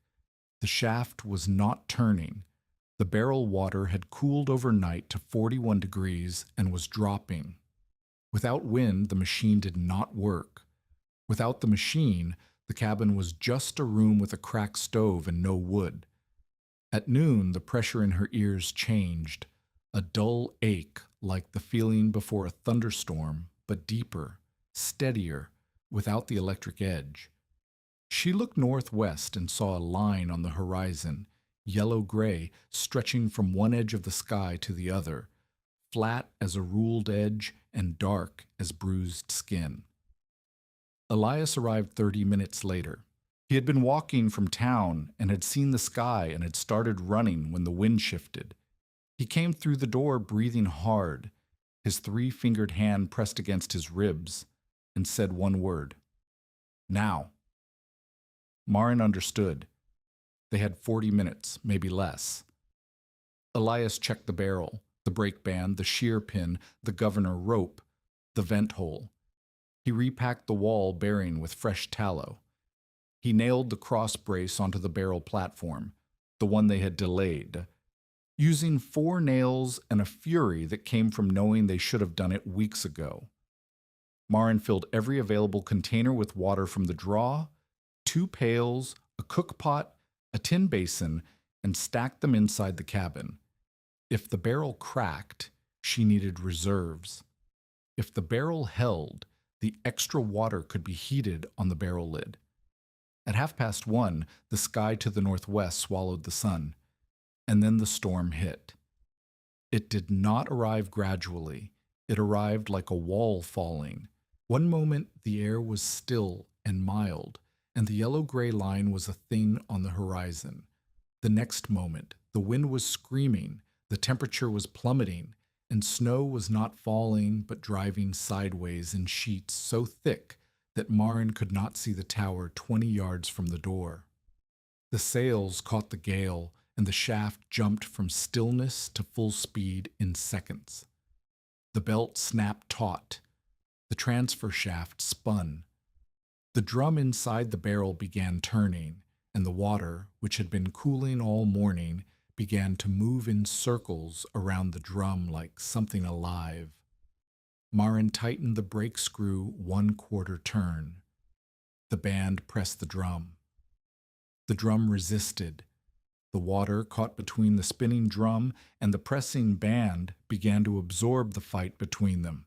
The shaft was not turning. The barrel water had cooled overnight to 41 degrees and was dropping. Without wind, the machine did not work. Without the machine, the cabin was just a room with a cracked stove and no wood. At noon, the pressure in her ears changed, a dull ache like the feeling before a thunderstorm, but deeper, steadier, without the electric edge. She looked northwest and saw a line on the horizon, yellow-gray, stretching from one edge of the sky to the other, flat as a ruled edge and dark as bruised skin. Elias arrived 30 minutes later. He had been walking from town and had seen the sky and had started running when the wind shifted. He came through the door breathing hard, his 3-fingered hand pressed against his ribs, and said one word. Now. Marin understood. They had 40 minutes, maybe less. Elias checked the barrel, the brake band, the shear pin, the governor rope, the vent hole. He repacked the wall bearing with fresh tallow. He nailed the cross brace onto the barrel platform, the one they had delayed, using 4 nails and a fury that came from knowing they should have done it weeks ago. Marin filled every available container with water from the draw, 2 pails, a cook pot, a tin basin, and stacked them inside the cabin. If the barrel cracked, she needed reserves. If the barrel held, the extra water could be heated on the barrel lid. At 1:30, the sky to the northwest swallowed the sun, and then the storm hit. It did not arrive gradually. It arrived like a wall falling. One moment the air was still and mild, and the yellow-gray line was a thing on the horizon. The next moment, the wind was screaming, the temperature was plummeting, and snow was not falling but driving sideways in sheets so thick that Marin could not see the tower 20 yards from the door. The sails caught the gale and the shaft jumped from stillness to full speed in seconds. The belt snapped taut. The transfer shaft spun. The drum inside the barrel began turning, and the water, which had been cooling all morning, began to move in circles around the drum like something alive. Maren tightened the brake screw 1/4 turn. The band pressed the drum. The drum resisted. The water caught between the spinning drum and the pressing band began to absorb the fight between them.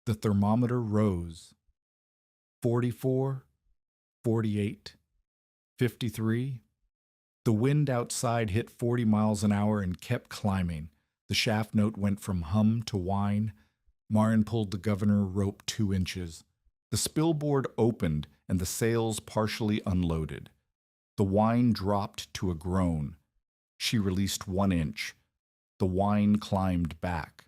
The thermometer rose. 44, 48, 53. The wind outside hit 40 miles an hour and kept climbing. The shaft note went from hum to whine. Maren pulled the governor rope 2 inches. The spillboard opened and the sails partially unloaded. The whine dropped to a groan. She released 1 inch. The whine climbed back.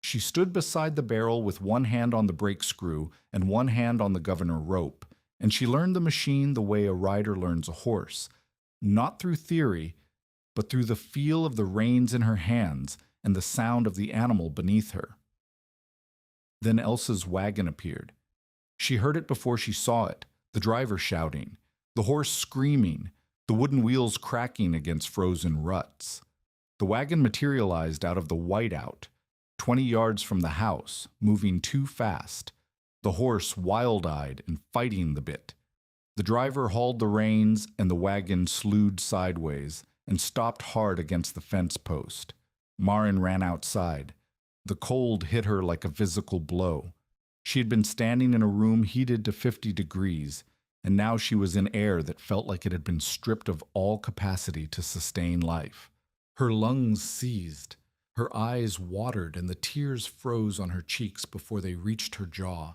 She stood beside the barrel with one hand on the brake screw and one hand on the governor rope, and she learned the machine the way a rider learns a horse, not through theory, but through the feel of the reins in her hands and the sound of the animal beneath her. Then Elsa's wagon appeared. She heard it before she saw it, the driver shouting, the horse screaming, the wooden wheels cracking against frozen ruts. The wagon materialized out of the whiteout, 20 yards from the house, moving too fast, the horse wild-eyed and fighting the bit. The driver hauled the reins and the wagon slewed sideways and stopped hard against the fence post. Maren ran outside. The cold hit her like a physical blow. She had been standing in a room heated to 50 degrees, and now she was in air that felt like it had been stripped of all capacity to sustain life. Her lungs seized. Her eyes watered and the tears froze on her cheeks before they reached her jaw.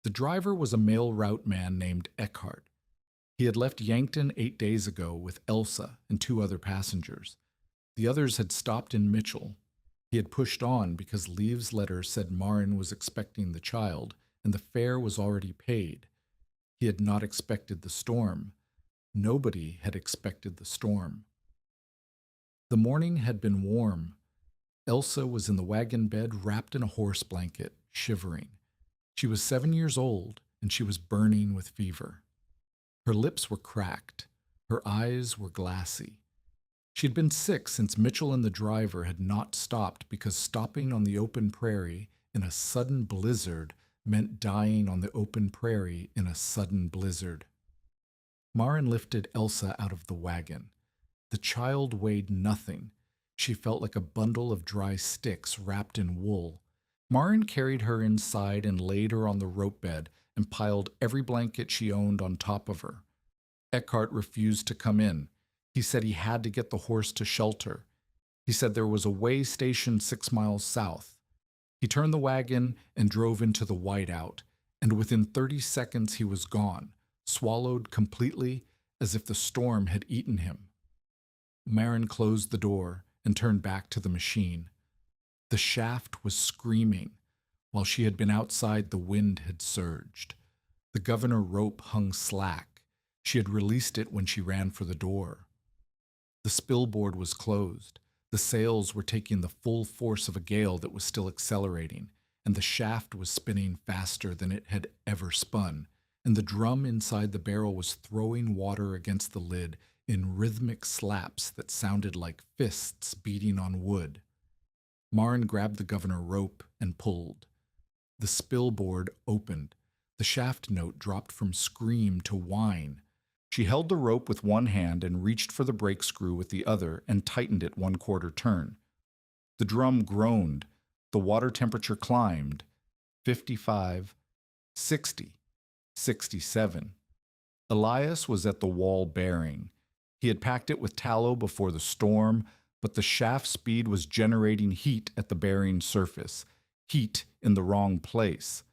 The driver was a mail route man named Eckhart. He had left Yankton 8 days ago with Elsa and 2 other passengers. The others had stopped in Mitchell. He had pushed on because Leave's letter said Maren was expecting the child, and the fare was already paid. He had not expected the storm. Nobody had expected the storm. The morning had been warm. Elsa was in the wagon bed wrapped in a horse blanket, shivering. She was 7 years old, and she was burning with fever. Her lips were cracked. Her eyes were glassy. She had been sick since Mitchell and the driver had not stopped because stopping on the open prairie in a sudden blizzard meant dying on the open prairie in a sudden blizzard. Maren lifted Elsa out of the wagon. The child weighed nothing. She felt like a bundle of dry sticks wrapped in wool. Maren carried her inside and laid her on the rope bed and piled every blanket she owned on top of her. Eckhart refused to come in. He said he had to get the horse to shelter. He said there was a way station 6 miles south. He turned the wagon and drove into the whiteout, and within 30 seconds he was gone, swallowed completely as if the storm had eaten him. Maren closed the door and turned back to the machine. The shaft was screaming. While she had been outside, the wind had surged. The governor rope hung slack. She had released it when she ran for the door. The spillboard was closed. The sails were taking the full force of a gale that was still accelerating, and the shaft was spinning faster than it had ever spun, and the drum inside the barrel was throwing water against the lid in rhythmic slaps that sounded like fists beating on wood. Maren grabbed the governor rope and pulled. The spillboard opened. The shaft note dropped from scream to whine. She held the rope with one hand and reached for the brake screw with the other and tightened it 1/4 turn. The drum groaned. The water temperature climbed. 55, 60, 67. Elias was at the wall bearing. He had packed it with tallow before the storm, but the shaft speed was generating heat at the bearing surface, heat in the wrong place,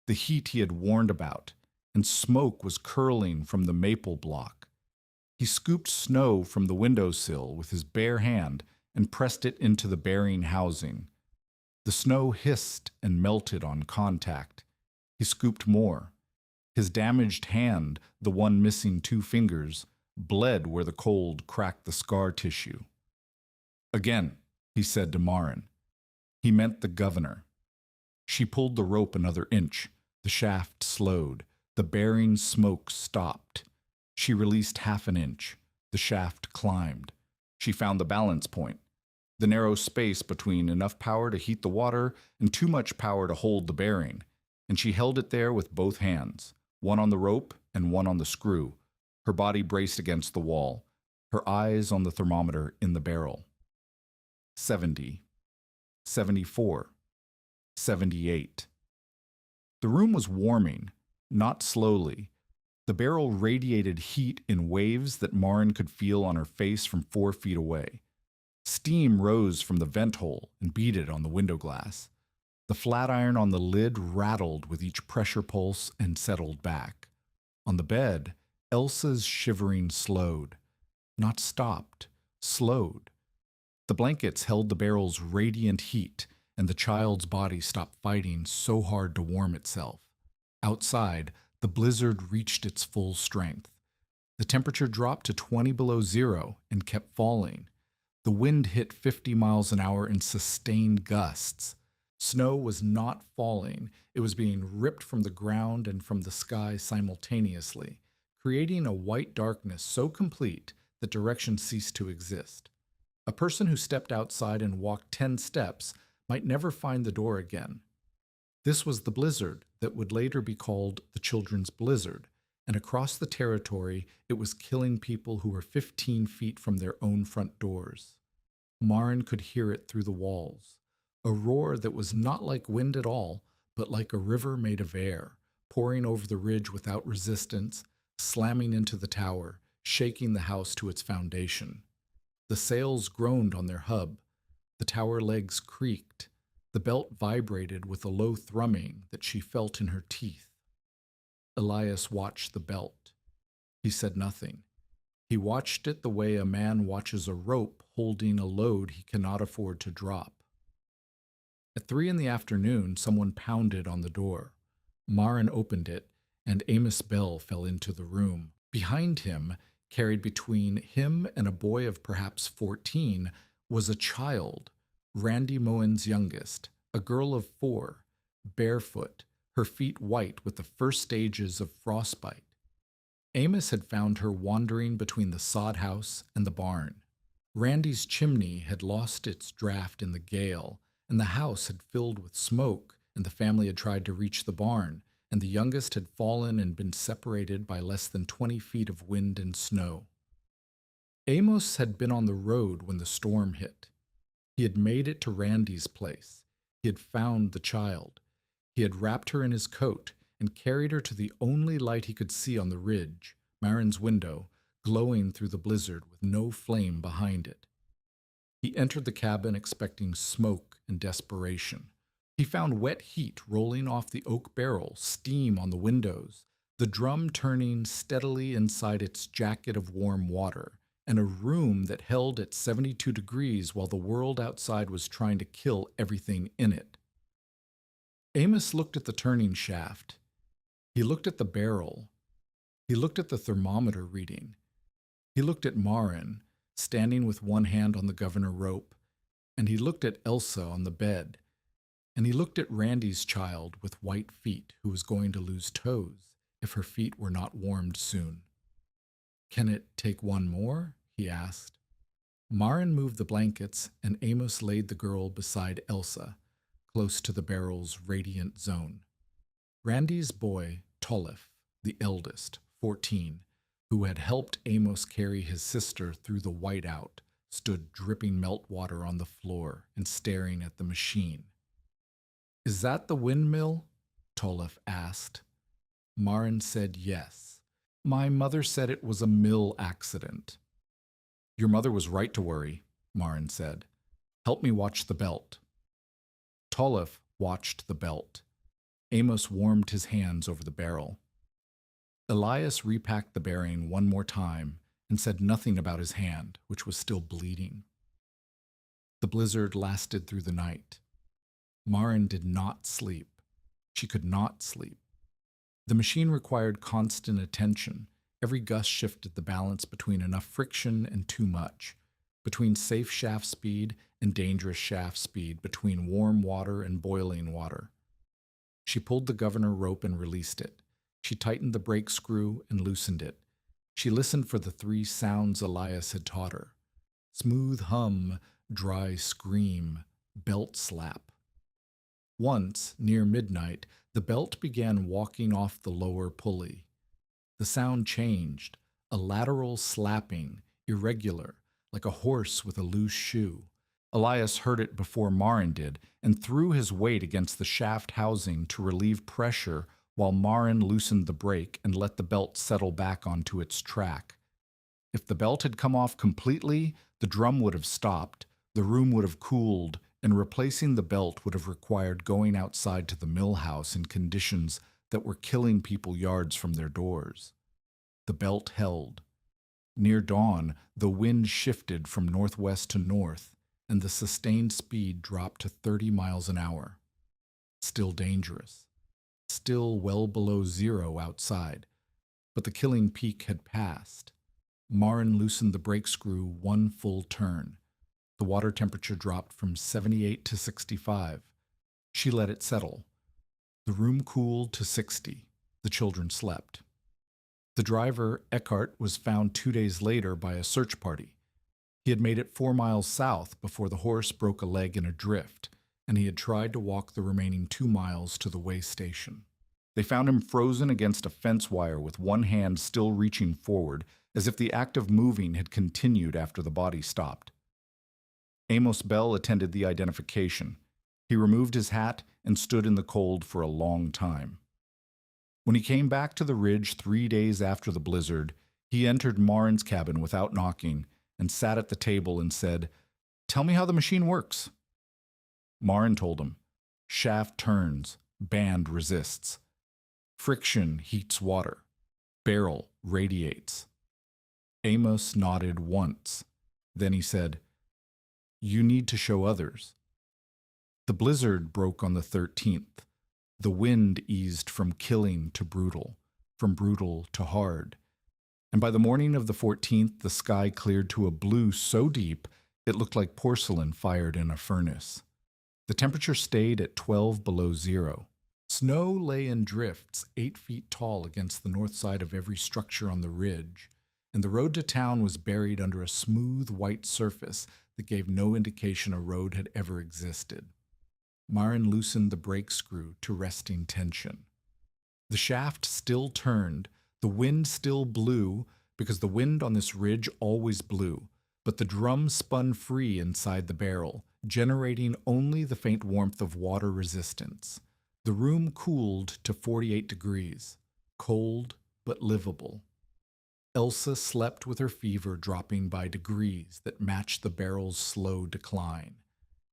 the heat he had warned about, and smoke was curling from the maple block. He scooped snow from the windowsill with his bare hand and pressed it into the bearing housing. The snow hissed and melted on contact. He scooped more. His damaged hand, the one missing 2 fingers, bled where the cold cracked the scar tissue. Again, he said to Marin. He meant the governor. She pulled the rope another inch. The shaft slowed. The bearing smoke stopped. She released half an inch. The shaft climbed. She found the balance point, the narrow space between enough power to heat the water and too much power to hold the bearing, and she held it there with both hands, one on the rope and one on the screw, her body braced against the wall, her eyes on the thermometer in the barrel. 70, 74, 78. The room was warming, not slowly. The barrel radiated heat in waves that Marin could feel on her face from 4 feet away. Steam rose from the vent hole and beaded on the window glass. The flat iron on the lid rattled with each pressure pulse and settled back. On the bed, Elsa's shivering slowed. Not stopped, slowed. The blankets held the barrel's radiant heat, and the child's body stopped fighting so hard to warm itself. Outside, the blizzard reached its full strength. The temperature dropped to 20 below zero and kept falling. The wind hit 50 miles an hour in sustained gusts. Snow was not falling. It was being ripped from the ground and from the sky simultaneously, creating a white darkness so complete that direction ceased to exist. A person who stepped outside and walked 10 steps might never find the door again. This was the blizzard that would later be called the Children's Blizzard, and across the territory it was killing people who were 15 feet from their own front doors. Marin could hear it through the walls, a roar that was not like wind at all, but like a river made of air, pouring over the ridge without resistance, slamming into the tower, shaking the house to its foundation. The sails groaned on their hub. The tower legs creaked. The belt vibrated with a low thrumming that she felt in her teeth. Elias watched the belt. He said nothing. He watched it the way a man watches a rope holding a load he cannot afford to drop. At 3 p.m, someone pounded on the door. Marin opened it, and Amos Bell fell into the room. Behind him, carried between him and a boy of perhaps 14, was a child, Randy Moen's youngest, a girl of 4, barefoot, her feet white with the first stages of frostbite. Amos had found her wandering between the sod house and the barn. Randy's chimney had lost its draft in the gale, and the house had filled with smoke, and the family had tried to reach the barn, and the youngest had fallen and been separated by less than 20 feet of wind and snow. Amos had been on the road when the storm hit. He had made it to Randy's place. He had found the child. He had wrapped her in his coat and carried her to the only light he could see on the ridge, Marin's window, glowing through the blizzard with no flame behind it. He entered the cabin expecting smoke and desperation. He found wet heat rolling off the oak barrel, steam on the windows, the drum turning steadily inside its jacket of warm water, and a room that held at 72 degrees while the world outside was trying to kill everything in it. Amos looked at the turning shaft. He looked at the barrel. He looked at the thermometer reading. He looked at Marin, standing with one hand on the governor rope, and he looked at Elsa on the bed, and he looked at Randy's child with white feet who was going to lose toes if her feet were not warmed soon. "Can it take one more?" he asked. Marin moved the blankets, and Amos laid the girl beside Elsa, close to the barrel's radiant zone. Randy's boy, Tolif, the eldest, 14, who had helped Amos carry his sister through the whiteout, stood dripping meltwater on the floor and staring at the machine. "Is that the windmill?" Tolif asked. Marin said yes. "My mother said it was a mill accident." "Your mother was right to worry," Marin said. "Help me watch the belt." Tolif watched the belt. Amos warmed his hands over the barrel. Elias repacked the bearing one more time and said nothing about his hand, which was still bleeding. The blizzard lasted through the night. Marin did not sleep. She could not sleep. The machine required constant attention. Every gust shifted the balance between enough friction and too much, between safe shaft speed and dangerous shaft speed, between warm water and boiling water. She pulled the governor rope and released it. She tightened the brake screw and loosened it. She listened for the three sounds Elias had taught her: smooth hum, dry scream, belt slap. Once, near midnight, the belt began walking off the lower pulley. The sound changed, a lateral slapping, irregular, like a horse with a loose shoe. Elias heard it before Marin did and threw his weight against the shaft housing to relieve pressure while Marin loosened the brake and let the belt settle back onto its track. If the belt had come off completely, the drum would have stopped, the room would have cooled, and replacing the belt would have required going outside to the mill house in conditions that were killing people yards from their doors. The belt held. Near dawn, the wind shifted from northwest to north, and the sustained speed dropped to 30 miles an hour. Still dangerous. Still well below zero outside, but the killing peak had passed. Marin loosened the brake screw one full turn. The water temperature dropped from 78 to 65. She let it settle. The room cooled to 60. The children slept. The driver, Eckhart, was found 2 days later by a search party. He had made it 4 miles south before the horse broke a leg in a drift, and he had tried to walk the remaining 2 miles to the way station. They found him frozen against a fence wire with one hand still reaching forward, as if the act of moving had continued after the body stopped. Amos Bell attended the identification. He removed his hat and stood in the cold for a long time. When he came back to the ridge 3 days after the blizzard, he entered Marin's cabin without knocking and sat at the table and said, "Tell me how the machine works." Marin told him, "Shaft turns, band resists. Friction heats water. Barrel radiates." Amos nodded once. Then he said, "You need to show others." The blizzard broke on the 13th. The wind eased from killing to brutal, from brutal to hard. And by the morning of the 14th, the sky cleared to a blue so deep it looked like porcelain fired in a furnace. The temperature stayed at 12 below zero. Snow lay in drifts 8 feet tall against the north side of every structure on the ridge, and the road to town was buried under a smooth white surface that gave no indication a road had ever existed. Marin loosened the brake screw to resting tension. The shaft still turned, the wind still blew, because the wind on this ridge always blew, but the drum spun free inside the barrel, generating only the faint warmth of water resistance. The room cooled to 48 degrees, cold but livable. Elsa slept with her fever dropping by degrees that matched the barrel's slow decline.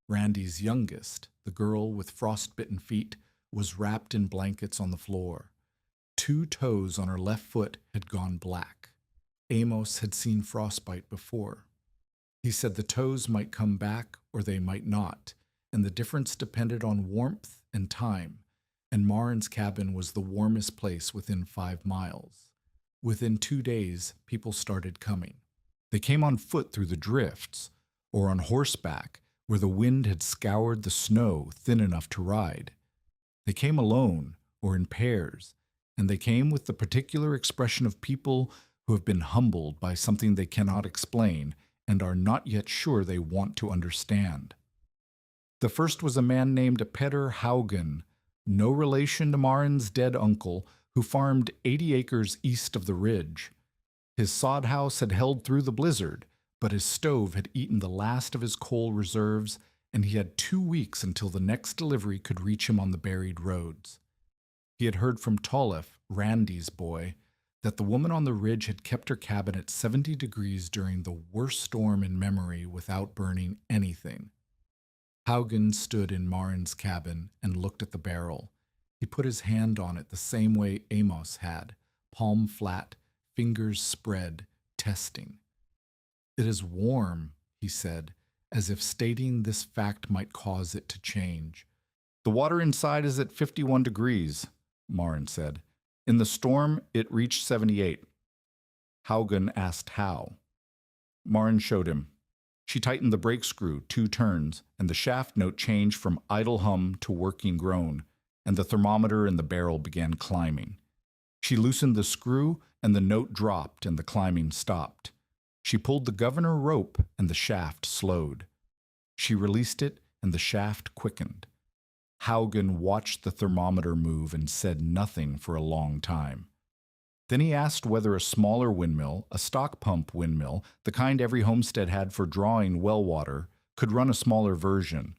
Randy's youngest, the girl with frostbitten feet, was wrapped in blankets on the floor. 2 toes on her left foot had gone black. Amos had seen frostbite before. He said the toes might come back or they might not, and the difference depended on warmth and time, and Marin's cabin was the warmest place within 5 miles. Within 2 days, people started coming. They came on foot through the drifts, or on horseback, where the wind had scoured the snow thin enough to ride. They came alone, or in pairs, and they came with the particular expression of people who have been humbled by something they cannot explain and are not yet sure they want to understand. The first was a man named Peter Haugen, no relation to Marin's dead uncle, who farmed 80 acres east of the ridge. His sod house had held through the blizzard, but his stove had eaten the last of his coal reserves, and he had 2 weeks until the next delivery could reach him on the buried roads. He had heard from Tollef, Randy's boy, that the woman on the ridge had kept her cabin at 70 degrees during the worst storm in memory without burning anything. Haugen stood in Marin's cabin and looked at the barrel. He put his hand on it the same way Amos had, palm flat, fingers spread, testing. "It is warm," he said, as if stating this fact might cause it to change. "The water inside is at 51 degrees, Marin said. "In the storm, it reached 78. Haugen asked how. Marin showed him. She tightened the brake screw 2 turns, and the shaft note changed from idle hum to working groan, and the thermometer in the barrel began climbing. She loosened the screw, and the note dropped, and the climbing stopped. She pulled the governor rope, and the shaft slowed. She released it, and the shaft quickened. Haugen watched the thermometer move and said nothing for a long time. Then he asked whether a smaller windmill, a stock pump windmill, the kind every homestead had for drawing well water, could run a smaller version.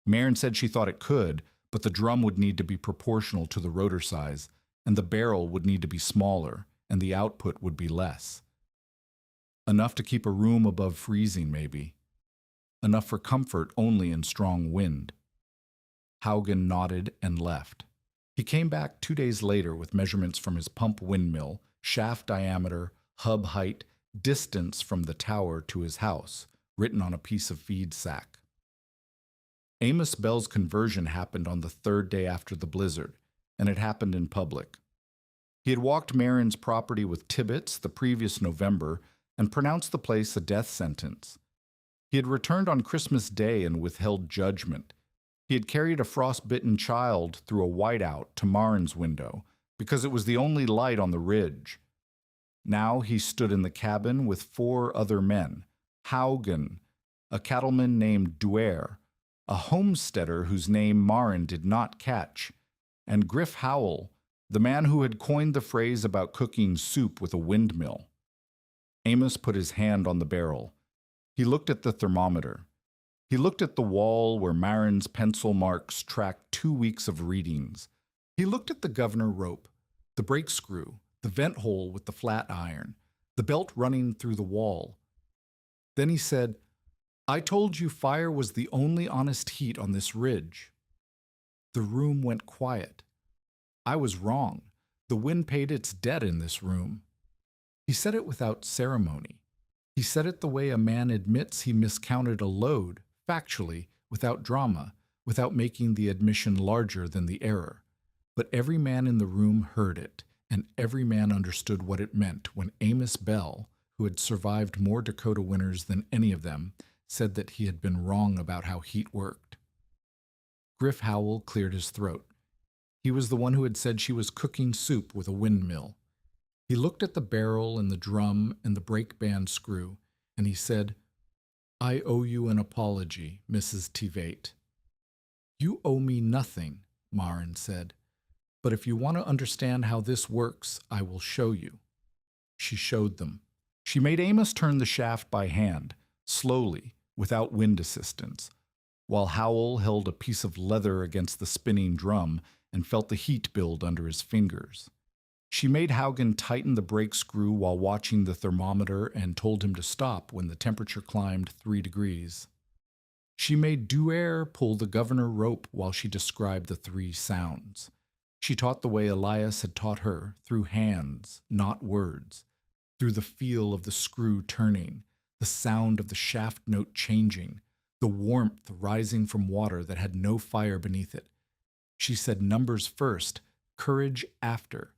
Marin said she thought it could, but the drum would need to be proportional to the rotor size, and the barrel would need to be smaller, and the output would be less. Enough to keep a room above freezing, maybe. Enough for comfort only in strong wind. Haugen nodded and left. He came back 2 days later with measurements from his pump windmill, shaft diameter, hub height, distance from the tower to his house, written on a piece of feed sack. Amos Bell's conversion happened on the 3rd day after the blizzard, and it happened in public. He had walked Marin's property with Tibbets the previous November and pronounced the place a death sentence. He had returned on Christmas Day and withheld judgment. He had carried a frostbitten child through a whiteout to Marin's window because it was the only light on the ridge. Now he stood in the cabin with 4 other men, Haugen, a cattleman named Duer, a homesteader whose name Marin did not catch, and Griff Howell, the man who had coined the phrase about cooking soup with a windmill. Amos put his hand on the barrel. He looked at the thermometer. He looked at the wall where Marin's pencil marks tracked 2 weeks of readings. He looked at the governor rope, the brake screw, the vent hole with the flat iron, the belt running through the wall. Then he said, "I told you fire was the only honest heat on this ridge." The room went quiet. I was wrong. The wind paid its debt in this room. He said it without ceremony. He said it the way a man admits he miscounted a load, factually, without drama, without making the admission larger than the error. But every man in the room heard it, and every man understood what it meant when Amos Bell, who had survived more Dakota winters than any of them, said that he had been wrong about how heat worked. Griff Howell cleared his throat. He was the one who had said she was cooking soup with a windmill. He looked at the barrel and the drum and the brake band screw, and he said, "I owe you an apology, Mrs. Tivate." "You owe me nothing," Marin said. "But if you want to understand how this works, I will show you." She showed them. She made Amos turn the shaft by hand, slowly, without wind assistance, while Howell held a piece of leather against the spinning drum and felt the heat build under his fingers. She made Haugen tighten the brake screw while watching the thermometer and told him to stop when the temperature climbed 3 degrees. She made Duer pull the governor rope while she described the 3 sounds. She taught the way Elias had taught her, through hands, not words, through the feel of the screw turning, the sound of the shaft note changing, the warmth rising from water that had no fire beneath it. She said numbers first, courage after.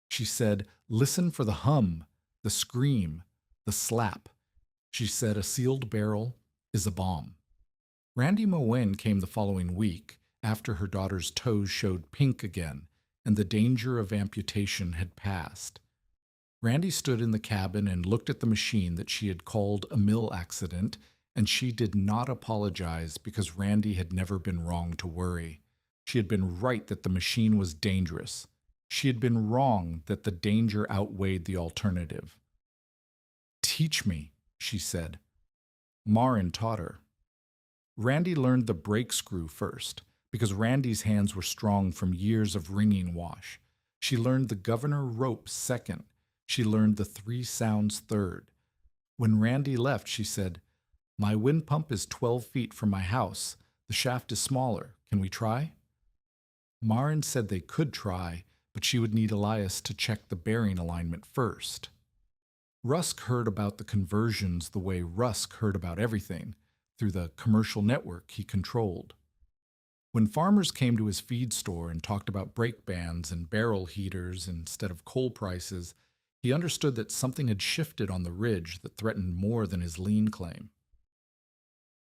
She said, listen for the hum, the scream, the slap. She said a sealed barrel is a bomb. Randy Moen came the following week, after her daughter's toes showed pink again, and the danger of amputation had passed. Randy stood in the cabin and looked at the machine that she had called a mill accident, and she did not apologize because Randy had never been wrong to worry. She had been right that the machine was dangerous. She had been wrong that the danger outweighed the alternative. "Teach me," she said. Marin taught her. Randy learned the brake screw first, because Randy's hands were strong from years of ringing wash. She learned the governor rope second. She learned the 3 sounds third. When Randy left, she said, "My wind pump is 12 feet from my house. The shaft is smaller. Can we try?" Marin said they could try, but she would need Elias to check the bearing alignment first. Rusk heard about the conversions the way Rusk heard about everything, through the commercial network he controlled. When farmers came to his feed store and talked about brake bands and barrel heaters instead of coal prices, He understood that something had shifted on the ridge that threatened more than his lien claim.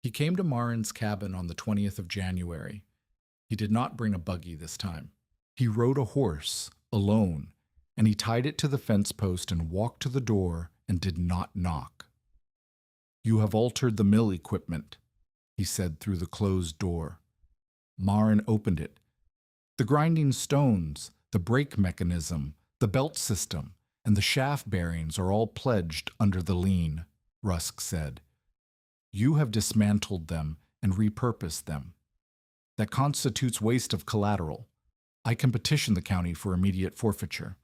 He came to Marin's cabin on the 20th of January. He did not bring a buggy this time. He rode a horse, alone, and he tied it to the fence post and walked to the door and did not knock. "You have altered the mill equipment," he said through the closed door. Marin opened it. "The grinding stones, the brake mechanism, the belt system, and the shaft bearings are all pledged under the lien," Rusk said. "You have dismantled them and repurposed them. That constitutes waste of collateral. I can petition the county for immediate forfeiture."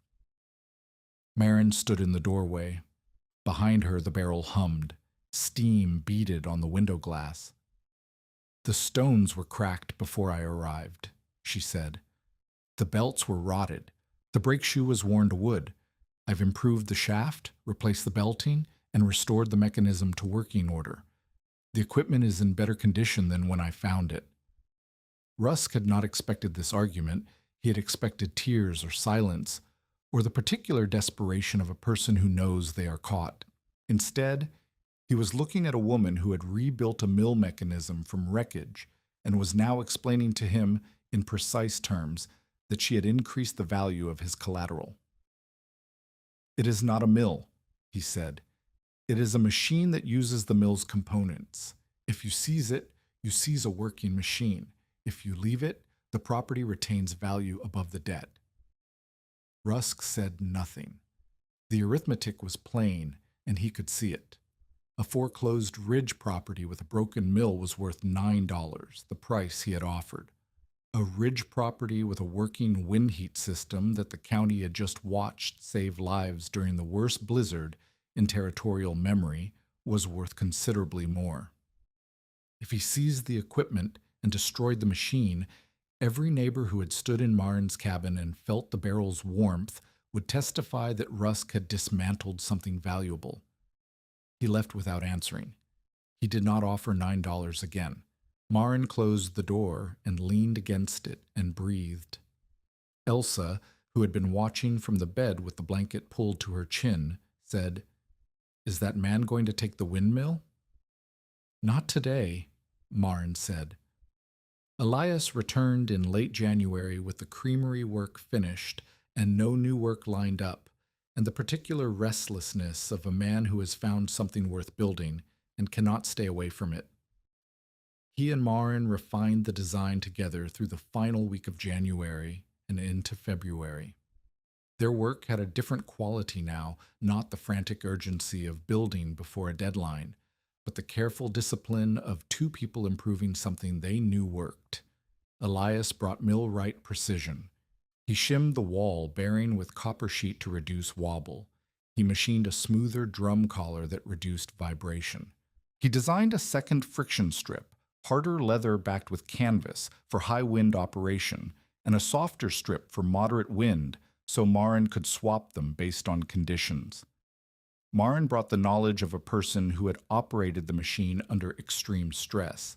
Marin stood in the doorway. Behind her, the barrel hummed. Steam beaded on the window glass. "The stones were cracked before I arrived," she said. "The belts were rotted. The brake shoe was worn to wood. I've improved the shaft, replaced the belting, and restored the mechanism to working order. The equipment is in better condition than when I found it." Rusk had not expected this argument. He had expected tears or silence, or the particular desperation of a person who knows they are caught. Instead, he was looking at a woman who had rebuilt a mill mechanism from wreckage and was now explaining to him, in precise terms, that she had increased the value of his collateral. "It is not a mill," he said. "It is a machine that uses the mill's components. If you seize it, you seize a working machine. If you leave it, the property retains value above the debt." Rusk said nothing. The arithmetic was plain, and he could see it. A foreclosed ridge property with a broken mill was worth $9, the price he had offered. A ridge property with a working wind heat system that the county had just watched save lives during the worst blizzard in territorial memory was worth considerably more. If he seized the equipment and destroyed the machine, every neighbor who had stood in Marin's cabin and felt the barrel's warmth would testify that Rusk had dismantled something valuable. He left without answering. He did not offer $9 again. Marin closed the door and leaned against it and breathed. Elsa, who had been watching from the bed with the blanket pulled to her chin, said, "Is that man going to take the windmill?" "Not today," Marin said. Elias returned in late January with the creamery work finished and no new work lined up, and the particular restlessness of a man who has found something worth building and cannot stay away from it. He and Marin refined the design together through the final week of January and into February. Their work had a different quality now, not the frantic urgency of building before a deadline, but the careful discipline of two people improving something they knew worked. Elias brought millwright precision. He shimmed the wall bearing with copper sheet to reduce wobble. He machined a smoother drum collar that reduced vibration. He designed a second friction strip, harder leather backed with canvas for high wind operation, and a softer strip for moderate wind so Marin could swap them based on conditions. Marin brought the knowledge of a person who had operated the machine under extreme stress.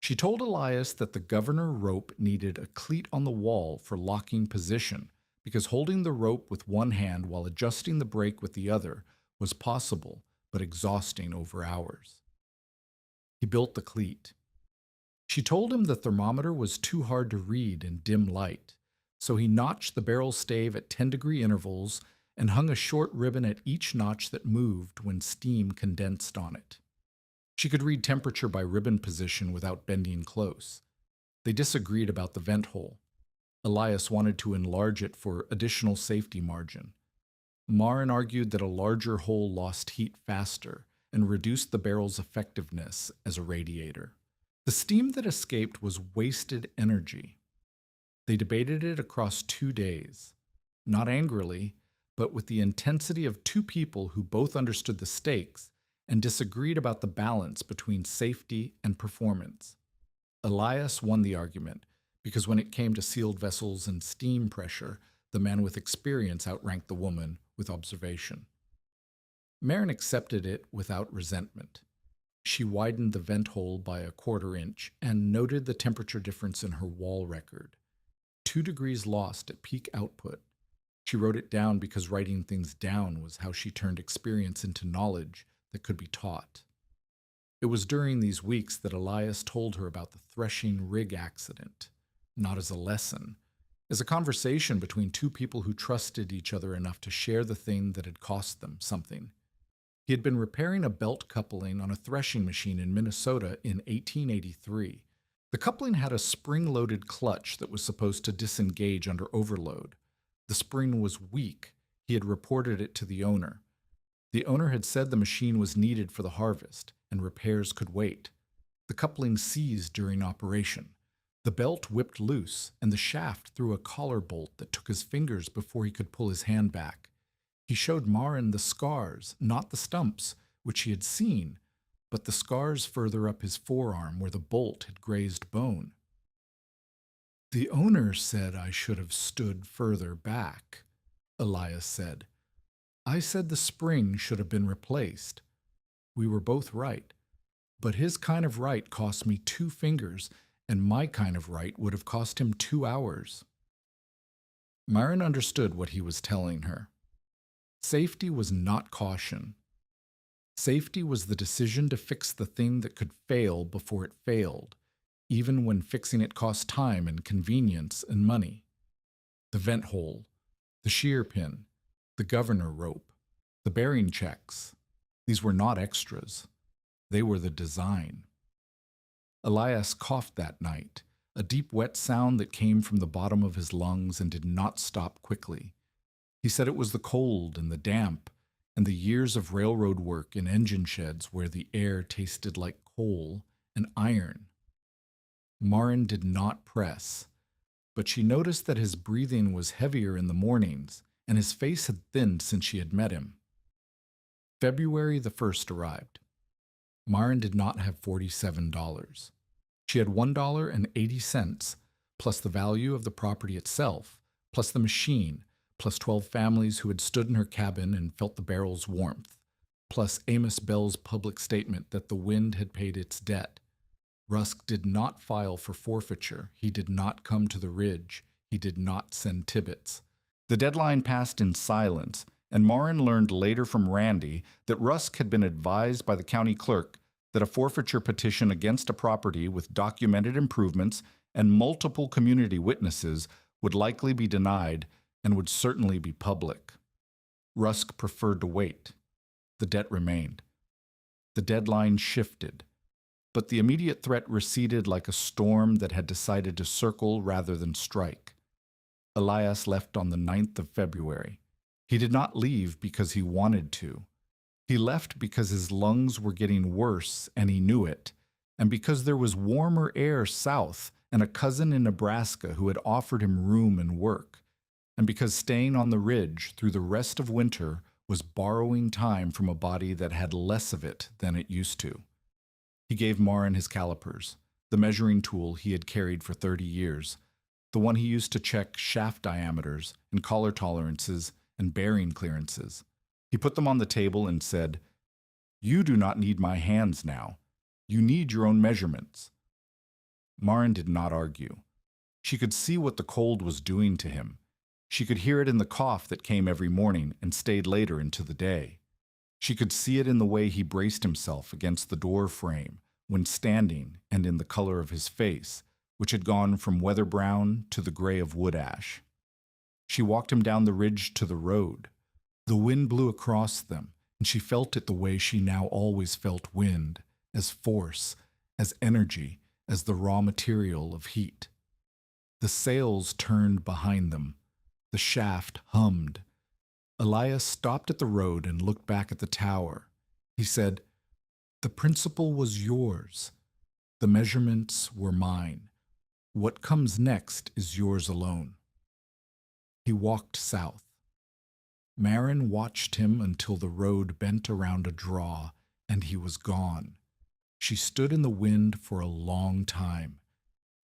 She told Elias that the governor rope needed a cleat on the wall for locking position, because holding the rope with one hand while adjusting the brake with the other was possible, but exhausting over hours. He built the cleat. She told him the thermometer was too hard to read in dim light, so he notched the barrel stave at 10-degree intervals and hung a short ribbon at each notch that moved when steam condensed on it. She could read temperature by ribbon position without bending close. They disagreed about the vent hole. Elias wanted to enlarge it for additional safety margin. Marin argued that a larger hole lost heat faster and reduced the barrel's effectiveness as a radiator. The steam that escaped was wasted energy. They debated it across 2 days, not angrily, but with the intensity of two people who both understood the stakes and disagreed about the balance between safety and performance. Elias won the argument, because when it came to sealed vessels and steam pressure, the man with experience outranked the woman with observation. Marin accepted it without resentment. She widened the vent hole by a 1/4 inch and noted the temperature difference in her wall record. 2 degrees lost at peak output. She wrote it down because writing things down was how she turned experience into knowledge that could be taught. It was during these weeks that Elias told her about the threshing rig accident, not as a lesson, as a conversation between two people who trusted each other enough to share the thing that had cost them something. He had been repairing a belt coupling on a threshing machine in Minnesota in 1883. The coupling had a spring-loaded clutch that was supposed to disengage under overload. The spring was weak. He had reported it to the owner. The owner had said the machine was needed for the harvest, and repairs could wait. The coupling seized during operation. The belt whipped loose, and the shaft threw a collar bolt that took his fingers before he could pull his hand back. He showed Marin the scars, not the stumps, which he had seen, but the scars further up his forearm where the bolt had grazed bone. "The owner said I should have stood further back," Elias said. "I said the spring should have been replaced. We were both right, but his kind of right cost me 2 fingers, and my kind of right would have cost him 2 hours." Myron understood what he was telling her. Safety was not caution. Safety was the decision to fix the thing that could fail before it failed, even when fixing it cost time and convenience and money. The vent hole, the shear pin, the governor rope, the bearing checks. These were not extras. They were the design. Elias coughed that night, a deep wet sound that came from the bottom of his lungs and did not stop quickly. He said it was the cold and the damp and the years of railroad work in engine sheds where the air tasted like coal and iron. Marin did not press, but she noticed that his breathing was heavier in the mornings and his face had thinned since she had met him. February the 1st arrived. Marin did not have $47. She had $1.80, plus the value of the property itself, plus the machine, plus 12 families who had stood in her cabin and felt the barrel's warmth, plus Amos Bell's public statement that the wind had paid its debt. Rusk did not file for forfeiture. He did not come to the ridge. He did not send Tibbets. The deadline passed in silence, and Marin learned later from Randy that Rusk had been advised by the county clerk that a forfeiture petition against a property with documented improvements and multiple community witnesses would likely be denied and would certainly be public. Rusk preferred to wait. The debt remained. The deadline shifted, but the immediate threat receded like a storm that had decided to circle rather than strike. Elias left on the 9th of February. He did not leave because he wanted to. He left because his lungs were getting worse and he knew it, and because there was warmer air south and a cousin in Nebraska who had offered him room and work, and because staying on the ridge through the rest of winter was borrowing time from a body that had less of it than it used to. He gave Marin his calipers, the measuring tool he had carried for 30 years, the one he used to check shaft diameters and collar tolerances and bearing clearances. He put them on the table and said, "You do not need my hands now. You need your own measurements." Marin did not argue. She could see what the cold was doing to him. She could hear it in the cough that came every morning and stayed later into the day. She could see it in the way he braced himself against the door frame when standing and in the color of his face, which had gone from weather brown to the gray of wood ash. She walked him down the ridge to the road. The wind blew across them, and she felt it the way she now always felt wind, as force, as energy, as the raw material of heat. The sails turned behind them. The shaft hummed. Elias stopped at the road and looked back at the tower. He said, "The principle was yours. The measurements were mine. What comes next is yours alone." He walked south. Marin watched him until the road bent around a draw, and he was gone. She stood in the wind for a long time.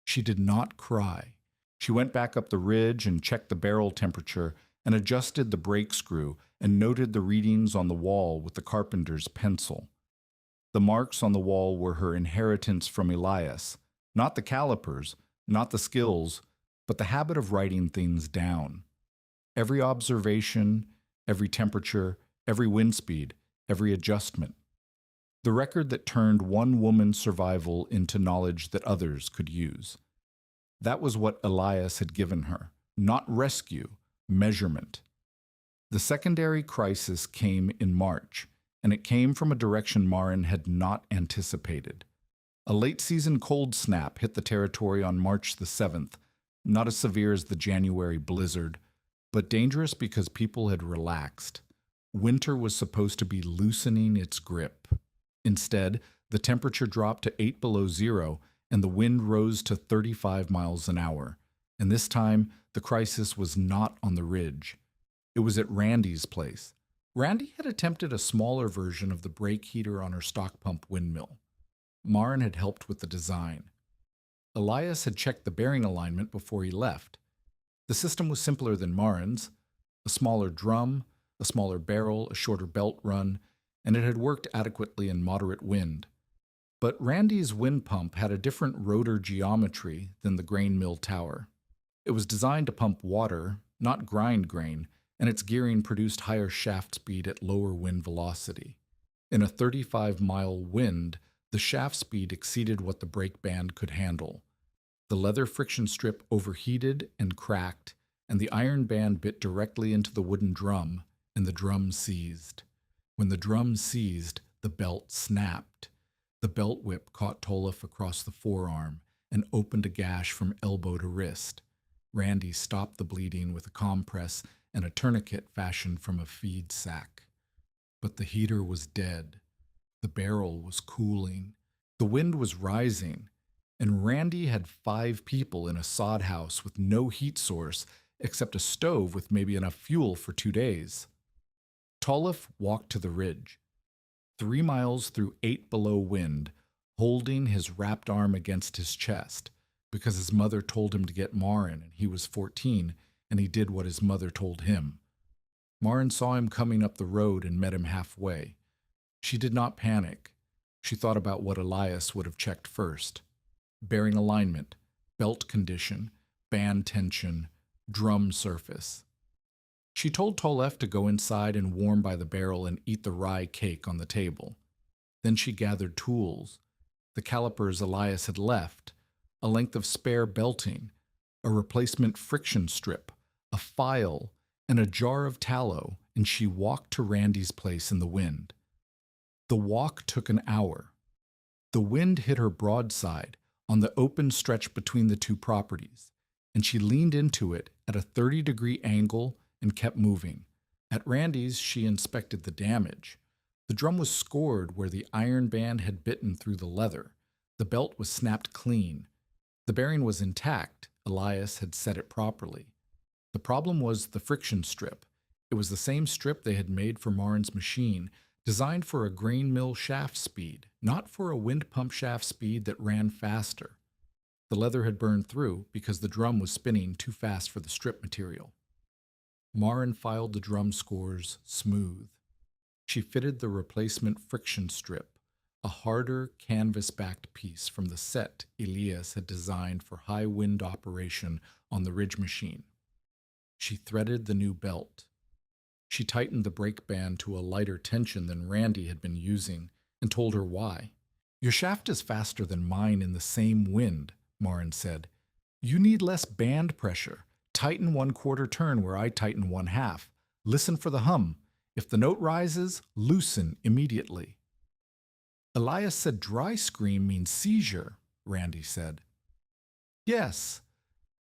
She did not cry. She went back up the ridge and checked the barrel temperature and adjusted the brake screw and noted the readings on the wall with the carpenter's pencil. The marks on the wall were her inheritance from Elias, not the calipers, not the skills, but the habit of writing things down. Every observation, every temperature, every wind speed, every adjustment. The record that turned one woman's survival into knowledge that others could use. That was what Elias had given her. Not rescue, measurement. The secondary crisis came in March, and it came from a direction Marin had not anticipated. A late-season cold snap hit the territory on March the 7th, not as severe as the January blizzard, but dangerous because people had relaxed. Winter was supposed to be loosening its grip. Instead, the temperature dropped to 8 below zero, and the wind rose to 35 miles an hour. And this time, the crisis was not on the ridge. It was at Randy's place. Randy had attempted a smaller version of the brake heater on her stock pump windmill. Marin had helped with the design. Elias had checked the bearing alignment before he left. The system was simpler than Marin's, a smaller drum, a smaller barrel, a shorter belt run, and it had worked adequately in moderate wind. But Randy's wind pump had a different rotor geometry than the grain mill tower. It was designed to pump water, not grind grain, and its gearing produced higher shaft speed at lower wind velocity. In a 35-mile wind, the shaft speed exceeded what the brake band could handle. The leather friction strip overheated and cracked, and the iron band bit directly into the wooden drum, and the drum seized. When the drum seized, the belt snapped. The belt whip caught Tolef across the forearm and opened a gash from elbow to wrist. Randy stopped the bleeding with a compress and a tourniquet fashioned from a feed sack. But the heater was dead. The barrel was cooling. The wind was rising, and Randy had 5 people in a sod house with no heat source except a stove with maybe enough fuel for 2 days. Tolef walked to the ridge, 3 miles through 8 below wind, holding his wrapped arm against his chest, because his mother told him to get Marin, and he was 14, and he did what his mother told him. Marin saw him coming up the road and met him halfway. She did not panic. She thought about what Elias would have checked first. Bearing alignment, belt condition, band tension, drum surface. She told Tolef to go inside and warm by the barrel and eat the rye cake on the table. Then she gathered tools, the calipers Elias had left, a length of spare belting, a replacement friction strip, a file, and a jar of tallow, and she walked to Randy's place in the wind. The walk took an hour. The wind hit her broadside on the open stretch between the 2 properties, and she leaned into it at a 30-degree angle and kept moving. At Randy's, she inspected the damage. The drum was scored where the iron band had bitten through the leather. The belt was snapped clean. The bearing was intact. Elias had set it properly. The problem was the friction strip. It was the same strip they had made for Marin's machine, designed for a grain mill shaft speed, not for a wind pump shaft speed that ran faster. The leather had burned through because the drum was spinning too fast for the strip material. Marin filed the drum scores smooth. She fitted the replacement friction strip, a harder canvas-backed piece from the set Elias had designed for high wind operation on the ridge machine. She threaded the new belt. She tightened the brake band to a lighter tension than Randy had been using and told her why. "Your shaft is faster than mine in the same wind," Marin said. "You need less band pressure. Tighten 1/4 turn where I tighten 1/2. Listen for the hum. If the note rises, loosen immediately." "Elias said dry scream means seizure," Randy said. "Yes,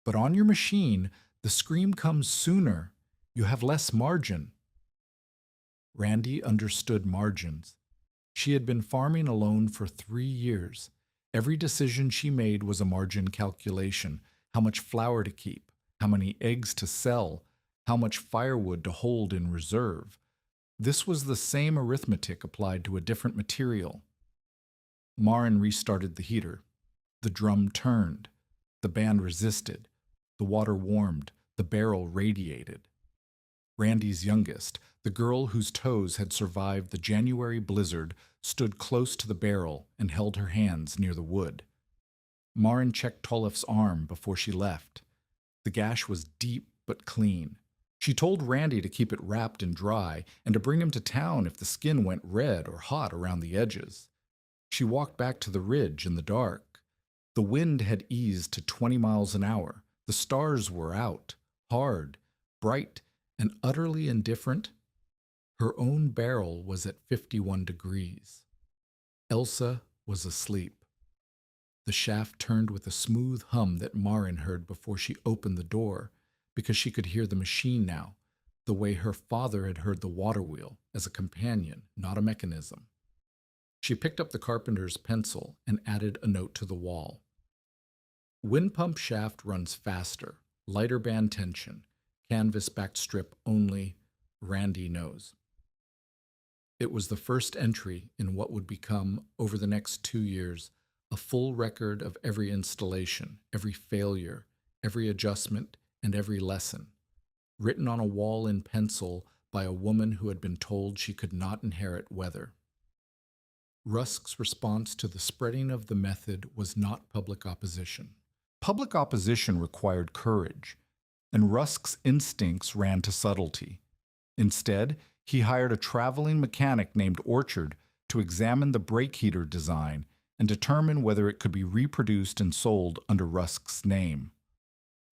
but on your machine, the scream comes sooner. You have less margin." Randy understood margins. She had been farming alone for 3 years. Every decision she made was a margin calculation: how much flour to keep, how many eggs to sell, how much firewood to hold in reserve. This was the same arithmetic applied to a different material. Marin restarted the heater. The drum turned. The band resisted. The water warmed. The barrel radiated. Randy's youngest, the girl whose toes had survived the January blizzard, stood close to the barrel and held her hands near the wood. Marin checked Tolef's arm before she left. The gash was deep but clean. She told Randy to keep it wrapped and dry and to bring him to town if the skin went red or hot around the edges. She walked back to the ridge in the dark. The wind had eased to 20 miles an hour. The stars were out, hard, bright, and utterly indifferent. Her own barrel was at 51 degrees. Elsa was asleep. The shaft turned with a smooth hum that Marin heard before she opened the door, because she could hear the machine now, the way her father had heard the water wheel, as a companion, not a mechanism. She picked up the carpenter's pencil and added a note to the wall. Wind pump shaft runs faster, lighter band tension, canvas backed strip only, Randy knows. It was the first entry in what would become, over the next 2 years, a full record of every installation, every failure, every adjustment, and every lesson, written on a wall in pencil by a woman who had been told she could not inherit weather. Rusk's response to the spreading of the method was not public opposition. Public opposition required courage, and Rusk's instincts ran to subtlety. Instead, he hired a traveling mechanic named Orchard to examine the brake heater design and determine whether it could be reproduced and sold under Rusk's name.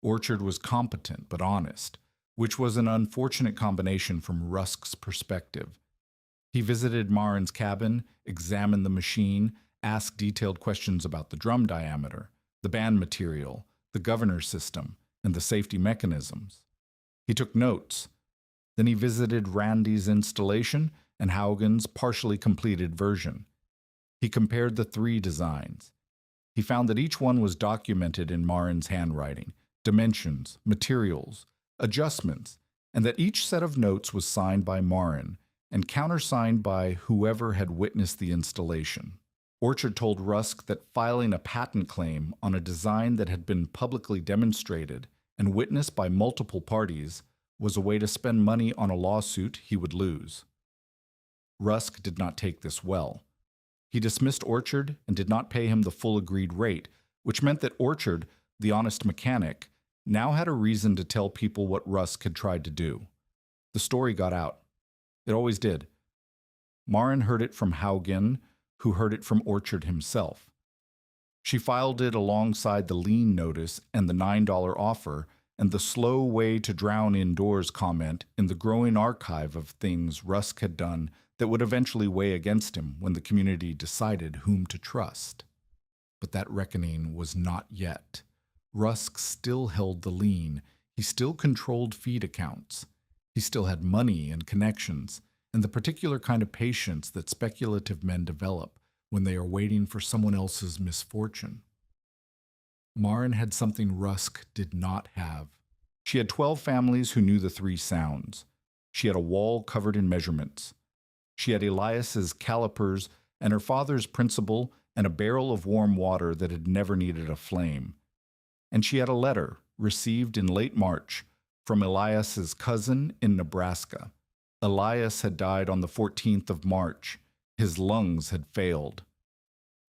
Orchard was competent but honest, which was an unfortunate combination from Rusk's perspective. He visited Marin's cabin, examined the machine, asked detailed questions about the drum diameter, the band material, the governor system, and the safety mechanisms. He took notes. Then he visited Randy's installation and Haugen's partially completed version. He compared the 3 designs. He found that each one was documented in Marin's handwriting, dimensions, materials, adjustments, and that each set of notes was signed by Marin and countersigned by whoever had witnessed the installation. Orchard told Rusk that filing a patent claim on a design that had been publicly demonstrated and witnessed by multiple parties was a way to spend money on a lawsuit he would lose. Rusk did not take this well. He dismissed Orchard and did not pay him the full agreed rate, which meant that Orchard, the honest mechanic, now had a reason to tell people what Rusk had tried to do. The story got out. It always did. Marin heard it from Haugen, who heard it from Orchard himself. She filed it alongside the lien notice and the $9 offer and the slow way to drown indoors comment in the growing archive of things Rusk had done that would eventually weigh against him when the community decided whom to trust. But that reckoning was not yet. Rusk still held the lien. He still controlled feed accounts. He still had money and connections, and the particular kind of patience that speculative men develop when they are waiting for someone else's misfortune. Marin had something Rusk did not have. She had 12 families who knew the 3 sounds. She had a wall covered in measurements. She had Elias's calipers and her father's principle and a barrel of warm water that had never needed a flame. And she had a letter, received in late March, from Elias's cousin in Nebraska. Elias had died on the 14th of March. His lungs had failed.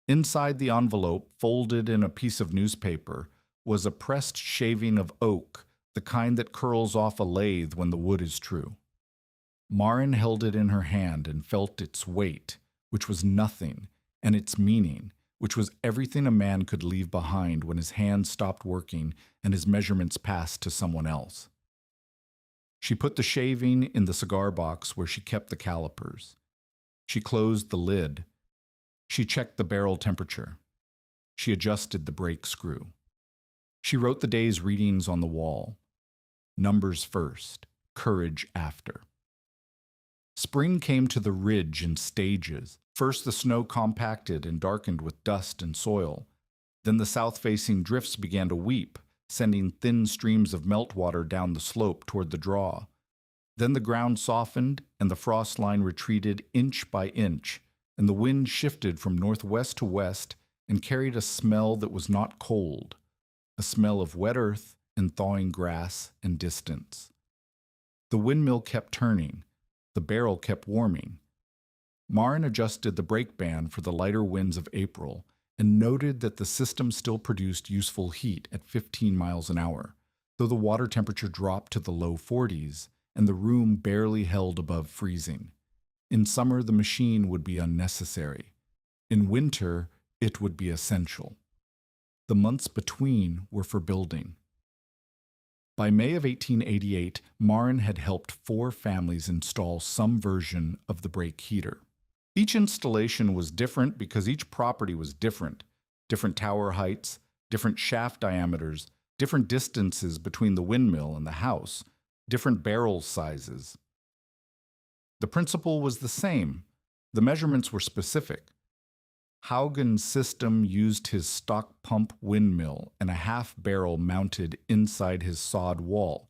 Inside the envelope, folded in a piece of newspaper, was a pressed shaving of oak, the kind that curls off a lathe when the wood is true. Marin held it in her hand and felt its weight, which was nothing, and its meaning, which was everything a man could leave behind when his hands stopped working and his measurements passed to someone else. She put the shaving in the cigar box where she kept the calipers. She closed the lid. She checked the barrel temperature. She adjusted the brake screw. She wrote the day's readings on the wall. Numbers first, courage after. Spring came to the ridge in stages. First the snow compacted and darkened with dust and soil. Then the south-facing drifts began to weep, sending thin streams of meltwater down the slope toward the draw. Then the ground softened and the frost line retreated inch by inch, and the wind shifted from northwest to west and carried a smell that was not cold, a smell of wet earth and thawing grass and distance. The windmill kept turning. The barrel kept warming. Marin adjusted the brake band for the lighter winds of April and noted that the system still produced useful heat at 15 miles an hour, though the water temperature dropped to the low 40s and the room barely held above freezing. In summer, the machine would be unnecessary. In winter, it would be essential. The months between were for building. By May of 1888, Marin had helped 4 families install some version of the brake heater. Each installation was different because each property was different. Different tower heights, different shaft diameters, different distances between the windmill and the house, different barrel sizes. The principle was the same. The measurements were specific. Haugen's system used his stock pump windmill and a half barrel mounted inside his sod wall.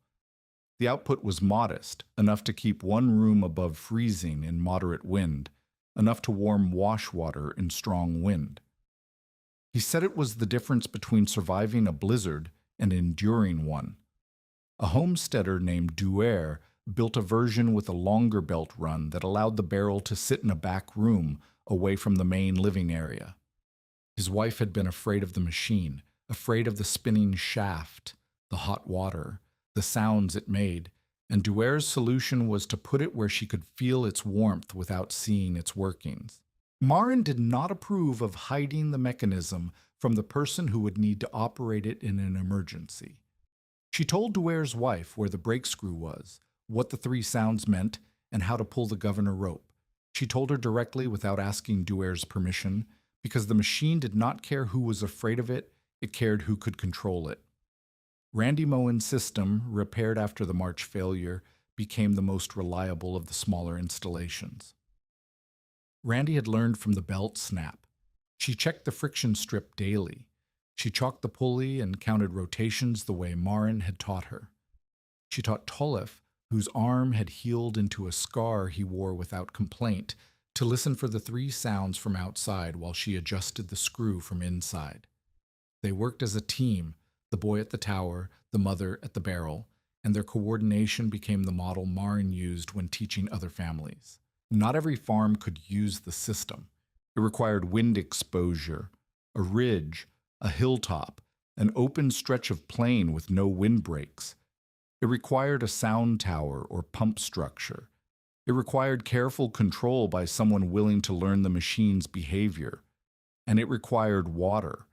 The output was modest, enough to keep one room above freezing in moderate wind, enough to warm wash water in strong wind. He said it was the difference between surviving a blizzard and enduring one. A homesteader named Duer built a version with a longer belt run that allowed the barrel to sit in a back room away from the main living area. His wife had been afraid of the machine, afraid of the spinning shaft, the hot water, the sounds it made, and Duer's solution was to put it where she could feel its warmth without seeing its workings. Marin did not approve of hiding the mechanism from the person who would need to operate it in an emergency. She told Duer's wife where the brake screw was, what the 3 sounds meant, and how to pull the governor rope. She told her directly without asking Duer's permission, because the machine did not care who was afraid of it, it cared who could control it. Randy Moen's system, repaired after the March failure, became the most reliable of the smaller installations. Randy had learned from the belt snap. She checked the friction strip daily. She chalked the pulley and counted rotations the way Marin had taught her. She taught Tollef, whose arm had healed into a scar he wore without complaint, to listen for the 3 sounds from outside while she adjusted the screw from inside. They worked as a team, the boy at the tower, the mother at the barrel, and their coordination became the model Marin used when teaching other families. Not every farm could use the system. It required wind exposure, a ridge, a hilltop, an open stretch of plain with no windbreaks. It required a sound tower or pump structure. It required careful control by someone willing to learn the machine's behavior. And it required water,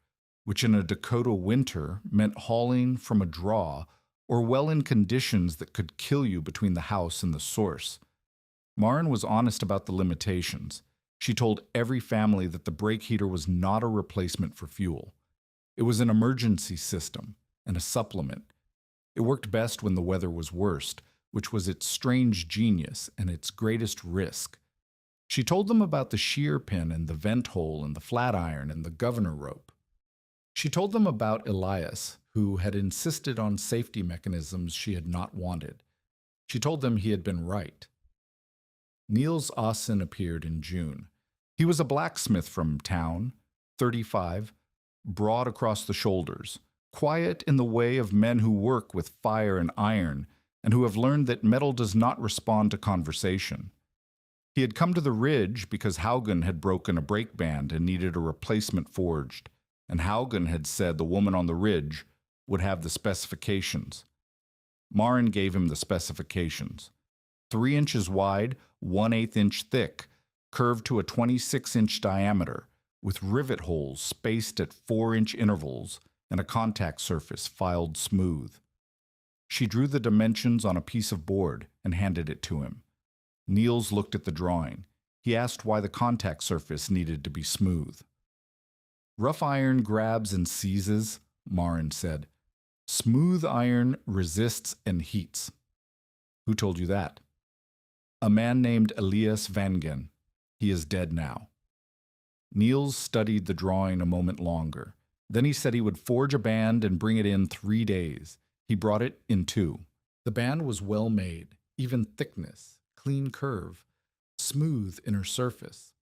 which in a Dakota winter meant hauling from a draw or well in conditions that could kill you between the house and the source. Marin was honest about the limitations. She told every family that the brake heater was not a replacement for fuel. It was an emergency system and a supplement. It worked best when the weather was worst, which was its strange genius and its greatest risk. She told them about the shear pin and the vent hole and the flat iron and the governor rope. She told them about Elias, who had insisted on safety mechanisms she had not wanted. She told them he had been right. Niels Aasen appeared in June. He was a blacksmith from town, 35, broad across the shoulders, quiet in the way of men who work with fire and iron, and who have learned that metal does not respond to conversation. He had come to the ridge because Haugen had broken a brake band and needed a replacement forged, and Haugen had said the woman on the ridge would have the specifications. Marin gave him the specifications. 3 inches wide, 1/8 inch thick, curved to a 26-inch diameter, with rivet holes spaced at 4-inch intervals, and a contact surface filed smooth. She drew the dimensions on a piece of board and handed it to him. Niels looked at the drawing. He asked why the contact surface needed to be smooth. Rough iron grabs and seizes, Marin said. Smooth iron resists and heats. Who told you that? A man named Elias Vangen. He is dead now. Niels studied the drawing a moment longer. Then he said he would forge a band and bring it in 3 days. He brought it in 2. The band was well made, even thickness, clean curve, smooth inner surface.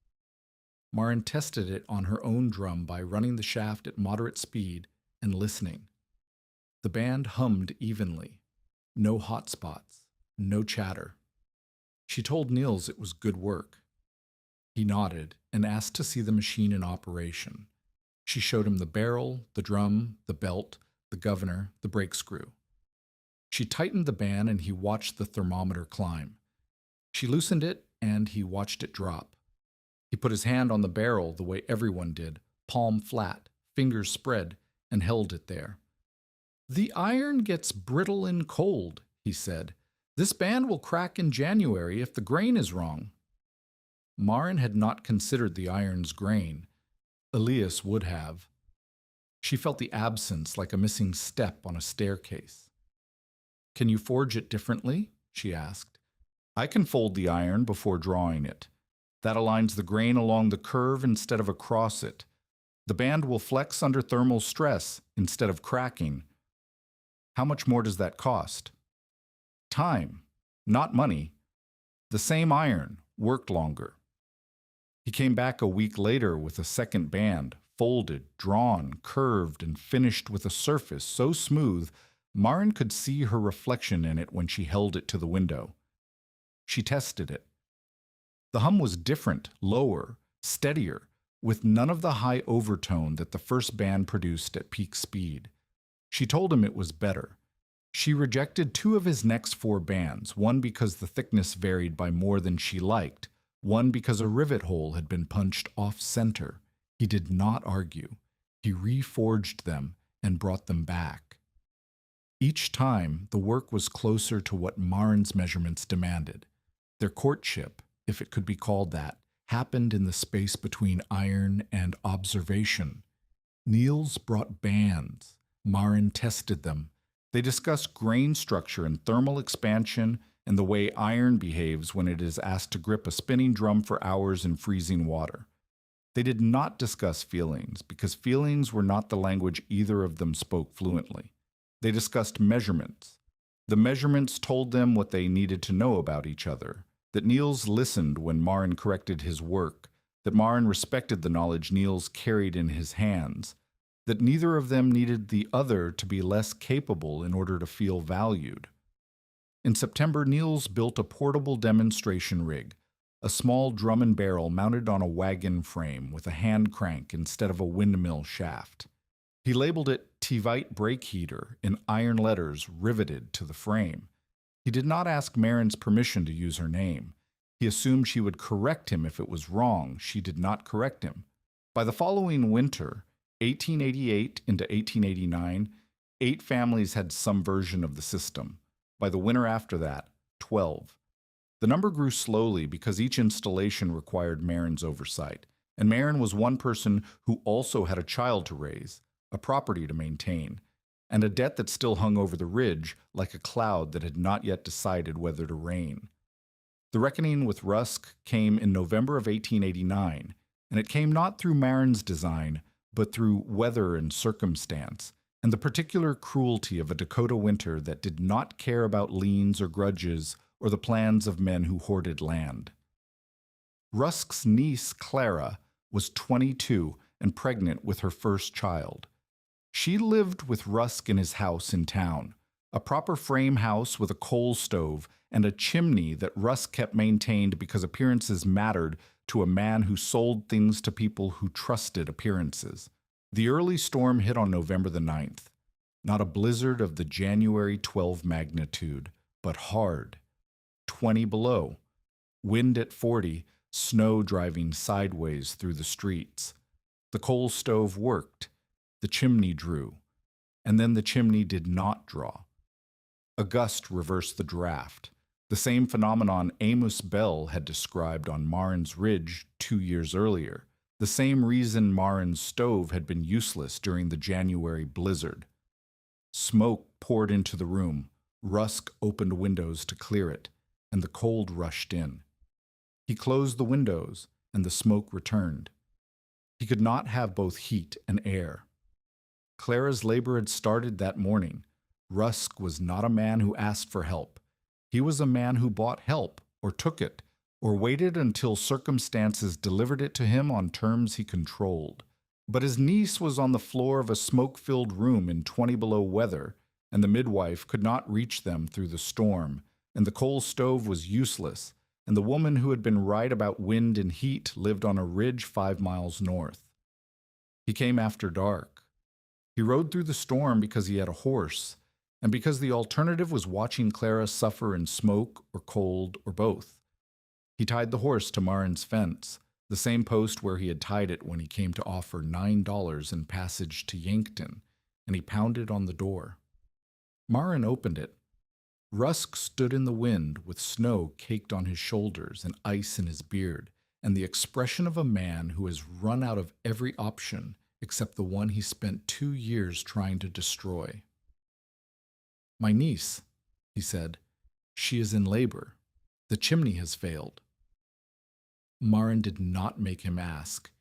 Marin tested it on her own drum by running the shaft at moderate speed and listening. The band hummed evenly. No hot spots, no chatter. She told Niels it was good work. He nodded and asked to see the machine in operation. She showed him the barrel, the drum, the belt, the governor, the brake screw. She tightened the band and he watched the thermometer climb. She loosened it and he watched it drop. He put his hand on the barrel the way everyone did, palm flat, fingers spread, and held it there. "The iron gets brittle in cold," he said. "This band will crack in January if the grain is wrong." Maren had not considered the iron's grain. Elias would have. She felt the absence like a missing step on a staircase. "Can you forge it differently?" she asked. "I can fold the iron before drawing it. That aligns the grain along the curve instead of across it. The band will flex under thermal stress instead of cracking." "How much more does that cost?" "Time, not money. The same iron, worked longer." He came back a week later with a second band, folded, drawn, curved, and finished with a surface so smooth Maren could see her reflection in it when she held it to the window. She tested it. The hum was different, lower, steadier, with none of the high overtone that the first band produced at peak speed. She told him it was better. She rejected 2 of his next 4 bands, one because the thickness varied by more than she liked, one because a rivet hole had been punched off-center. He did not argue. He reforged them and brought them back. Each time, the work was closer to what Maren's measurements demanded. Their courtship, if it could be called that, happened in the space between iron and observation. Niels brought bands. Maren tested them. They discussed grain structure and thermal expansion and the way iron behaves when it is asked to grip a spinning drum for hours in freezing water. They did not discuss feelings, because feelings were not the language either of them spoke fluently. They discussed measurements. The measurements told them what they needed to know about each other, that Niels listened when Maren corrected his work, that Maren respected the knowledge Niels carried in his hands, that neither of them needed the other to be less capable in order to feel valued. In September, Niels built a portable demonstration rig, a small drum and barrel mounted on a wagon frame with a hand crank instead of a windmill shaft. He labeled it Tveit brake heater in iron letters riveted to the frame. He did not ask Maren's permission to use her name. He assumed she would correct him if it was wrong. She did not correct him. By the following winter, 1888 into 1889, 8 families had some version of the system. By the winter after that, 12. The number grew slowly because each installation required Maren's oversight, and Maren was one person who also had a child to raise, a property to maintain, and a debt that still hung over the ridge like a cloud that had not yet decided whether to rain. The reckoning with Rusk came in November of 1889, and it came not through Maren's design, but through weather and circumstance, and the particular cruelty of a Dakota winter that did not care about liens or grudges or the plans of men who hoarded land. Rusk's niece, Clara, was 22 and pregnant with her first child. She lived with Rusk in his house in town, a proper frame house with a coal stove and a chimney that Rusk kept maintained because appearances mattered to a man who sold things to people who trusted appearances. The early storm hit on November the 9th. Not a blizzard of the January 12 magnitude, but hard. 20 below. Wind at 40, snow driving sideways through the streets. The coal stove worked. The chimney drew. And then the chimney did not draw. A gust reversed the draft. The same phenomenon Amos Bell had described on Maren's Ridge 2 years earlier. The same reason Maren's stove had been useless during the January blizzard. Smoke poured into the room. Rusk opened windows to clear it, and the cold rushed in. He closed the windows, and the smoke returned. He could not have both heat and air. Clara's labor had started that morning. Rusk was not a man who asked for help. He was a man who bought help, or took it, or waited until circumstances delivered it to him on terms he controlled. But his niece was on the floor of a smoke-filled room in 20 below weather, and the midwife could not reach them through the storm, and the coal stove was useless, and the woman who had been right about wind and heat lived on a ridge 5 miles north. He came after dark. He rode through the storm because he had a horse, and because the alternative was watching Clara suffer in smoke or cold or both. He tied the horse to Marin's fence, the same post where he had tied it when he came to offer $9 in passage to Yankton, and he pounded on the door. Marin opened it. Rusk stood in the wind with snow caked on his shoulders and ice in his beard, and the expression of a man who has run out of every option except the one he spent 2 years trying to destroy. "My niece," he said. "She is in labor. The chimney has failed." Marin did not make him ask.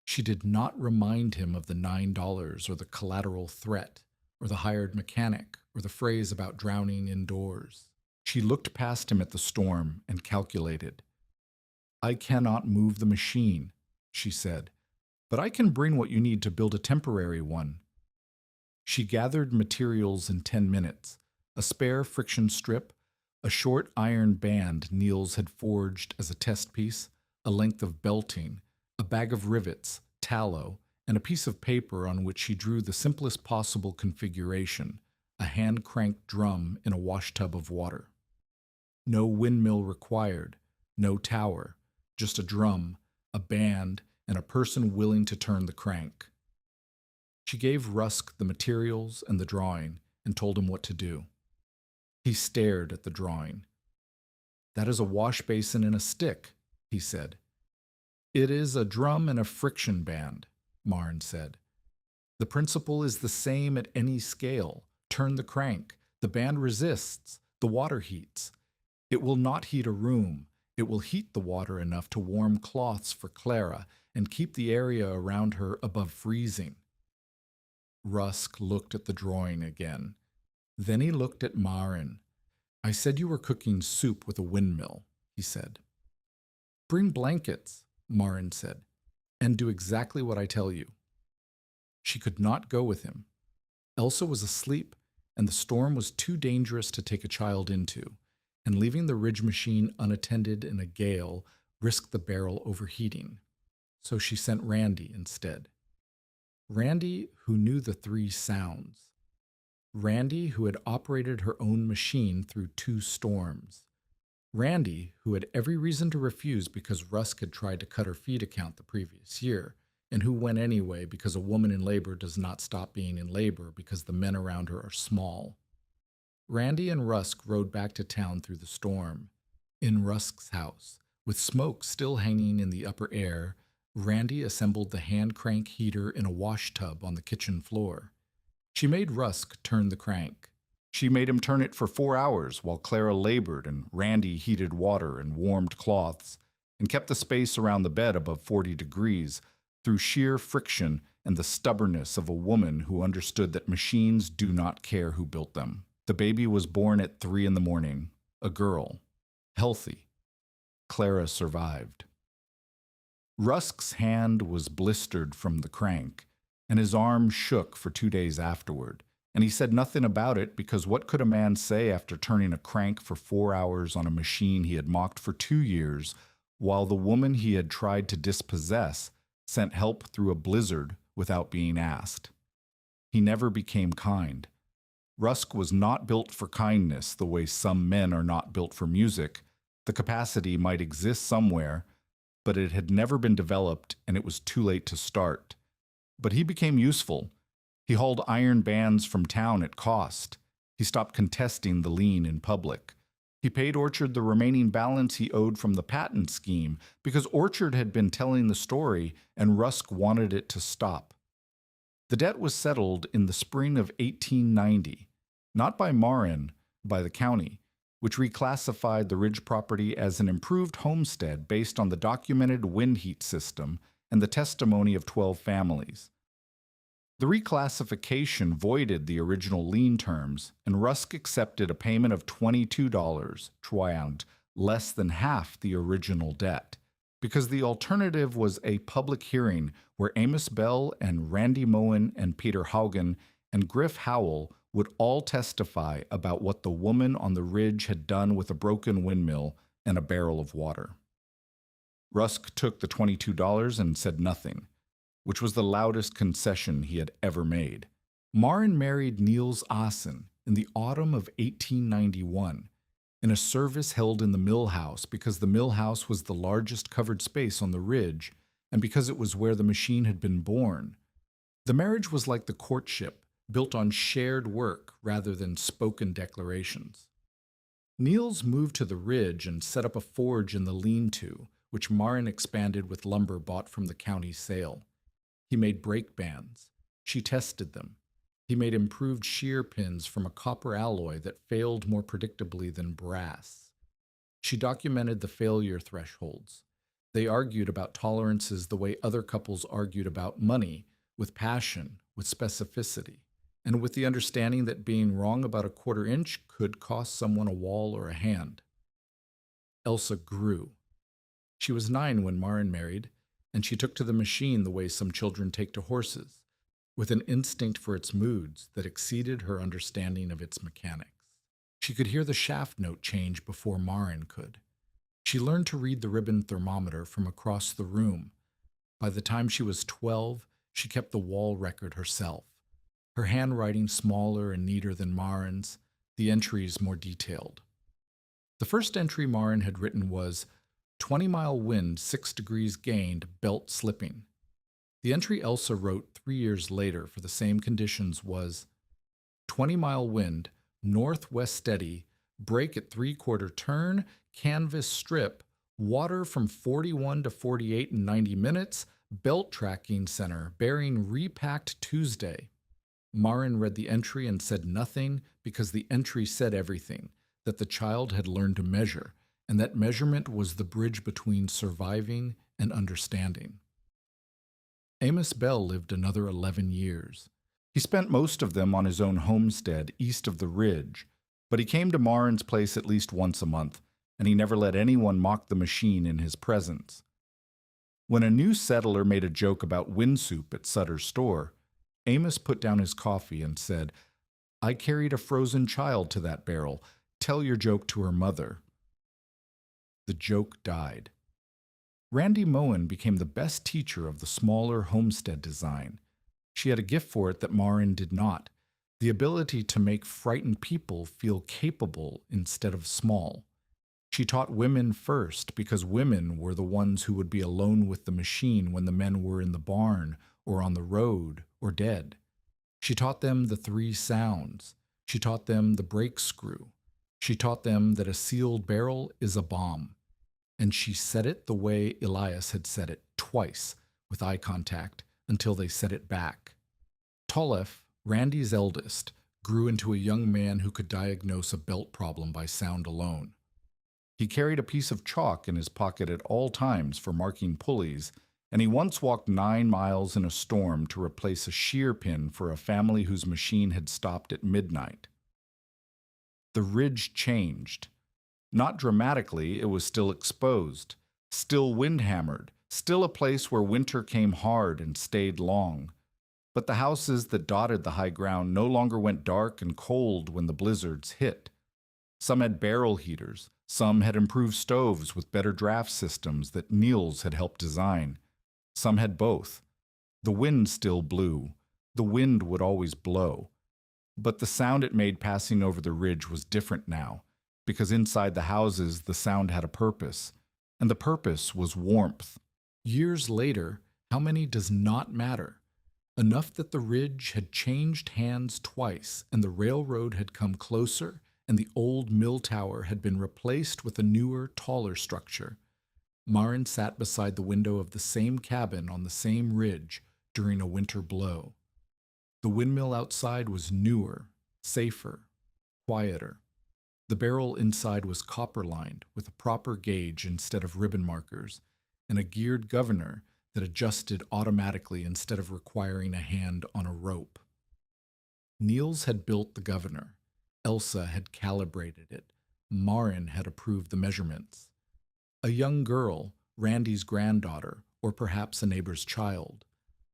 She did not remind him of the $9 or the collateral threat or the hired mechanic or the phrase about drowning indoors. She looked past him at the storm and calculated. "I cannot move the machine," she said, "but I can bring what you need to build a temporary one." She gathered materials in 10 minutes, a spare friction strip, a short iron band Niels had forged as a test piece, a length of belting, a bag of rivets, tallow, and a piece of paper on which she drew the simplest possible configuration, a hand-cranked drum in a washtub of water. No windmill required, no tower, just a drum, a band, and a person willing to turn the crank. She gave Rusk the materials and the drawing and told him what to do. He stared at the drawing. "That is a wash basin and a stick," he said. "It is a drum and a friction band," Marin said. "The principle is the same at any scale. Turn the crank. The band resists. The water heats. It will not heat a room. It will heat the water enough to warm cloths for Clara and keep the area around her above freezing." Rusk looked at the drawing again. Then he looked at Marin. "I said you were cooking soup with a windmill," he said. "Bring blankets," Marin said, "and do exactly what I tell you." She could not go with him. Elsa was asleep, and the storm was too dangerous to take a child into, and leaving the ridge machine unattended in a gale risked the barrel overheating. So she sent Randy instead. Randy, who knew the 3 sounds. Randy, who had operated her own machine through 2 storms. Randy, who had every reason to refuse because Rusk had tried to cut her feed account the previous year, and who went anyway because a woman in labor does not stop being in labor because the men around her are small. Randy and Rusk rode back to town through the storm. In Rusk's house, with smoke still hanging in the upper air, Randy assembled the hand-crank heater in a wash tub on the kitchen floor. She made Rusk turn the crank. She made him turn it for 4 hours while Clara labored and Randy heated water and warmed cloths and kept the space around the bed above 40 degrees through sheer friction and the stubbornness of a woman who understood that machines do not care who built them. The baby was born at 3 in the morning, a girl, healthy. Clara survived. Rusk's hand was blistered from the crank, and his arm shook for 2 days afterward, and he said nothing about it because what could a man say after turning a crank for 4 hours on a machine he had mocked for 2 years, while the woman he had tried to dispossess sent help through a blizzard without being asked? He never became kind. Rusk was not built for kindness the way some men are not built for music. The capacity might exist somewhere, but it had never been developed and it was too late to start. But he became useful. He hauled iron bands from town at cost. He stopped contesting the lien in public. He paid Orchard the remaining balance he owed from the patent scheme because Orchard had been telling the story and Rusk wanted it to stop. The debt was settled in the spring of 1890, not by Marin, by the county, which reclassified the ridge property as an improved homestead based on the documented wind heat system and the testimony of 12 families. The reclassification voided the original lien terms, and Rusk accepted a payment of $22, triumphed, less than half the original debt, because the alternative was a public hearing where Amos Bell and Randy Moen and Peter Haugen and Griff Howell would all testify about what the woman on the ridge had done with a broken windmill and a barrel of water. Rusk took the $22 and said nothing, which was the loudest concession he had ever made. Marin married Niels Assen, in the autumn of 1891 in a service held in the mill house because the mill house was the largest covered space on the ridge and because it was where the machine had been born. The marriage was like the courtship, built on shared work rather than spoken declarations. Niels moved to the ridge and set up a forge in the lean-to, which Maren expanded with lumber bought from the county sale. He made brake bands. She tested them. He made improved shear pins from a copper alloy that failed more predictably than brass. She documented the failure thresholds. They argued about tolerances the way other couples argued about money, with passion, with specificity, and with the understanding that being wrong about a quarter inch could cost someone a wall or a hand. Elsa grew. She was 9 when Maren married, and she took to the machine the way some children take to horses, with an instinct for its moods that exceeded her understanding of its mechanics. She could hear the shaft note change before Maren could. She learned to read the ribbon thermometer from across the room. By the time she was 12, she kept the wall record herself, her handwriting smaller and neater than Maren's, the entries more detailed. The first entry Maren had written was 20-mile wind, 6 degrees gained, belt slipping. The entry Elsa wrote 3 years later for the same conditions was 20-mile wind, northwest steady, brake at 3/4 turn, canvas strip, water from 41 to 48 in 90 minutes, belt tracking center, bearing repacked Tuesday. Maren read the entry and said nothing because the entry said everything, that the child had learned to measure, and that measurement was the bridge between surviving and understanding. Amos Bell lived another 11 years. He spent most of them on his own homestead east of the ridge, but he came to Maren's place at least once a month, and he never let anyone mock the machine in his presence. When a new settler made a joke about wind soup at Sutter's store, Amos put down his coffee and said, "I carried a frozen child to that barrel. Tell your joke to her mother." The joke died. Randy Moen became the best teacher of the smaller homestead design. She had a gift for it that Maren did not, the ability to make frightened people feel capable instead of small. She taught women first because women were the ones who would be alone with the machine when the men were in the barn or on the road or dead. She taught them the 3 sounds. She taught them the brake screw. She taught them that a sealed barrel is a bomb. And she said it the way Elias had said it, twice, with eye contact, until they said it back. Tollef, Randy's eldest, grew into a young man who could diagnose a belt problem by sound alone. He carried a piece of chalk in his pocket at all times for marking pulleys, and he once walked 9 miles in a storm to replace a shear pin for a family whose machine had stopped at midnight. The ridge changed. Not dramatically, it was still exposed, still wind-hammered, still a place where winter came hard and stayed long. But the houses that dotted the high ground no longer went dark and cold when the blizzards hit. Some had barrel heaters, some had improved stoves with better draft systems that Niels had helped design. Some had both. The wind still blew. The wind would always blow. But the sound it made passing over the ridge was different now, because inside the houses the sound had a purpose, and the purpose was warmth. Years later, how many does not matter. Enough that the ridge had changed hands twice, and the railroad had come closer, and the old mill tower had been replaced with a newer, taller structure. Maren sat beside the window of the same cabin on the same ridge during a winter blow. The windmill outside was newer, safer, quieter. The barrel inside was copper-lined with a proper gauge instead of ribbon markers, and a geared governor that adjusted automatically instead of requiring a hand on a rope. Niels had built the governor. Elsa had calibrated it. Maren had approved the measurements. A young girl, Randy's granddaughter, or perhaps a neighbor's child.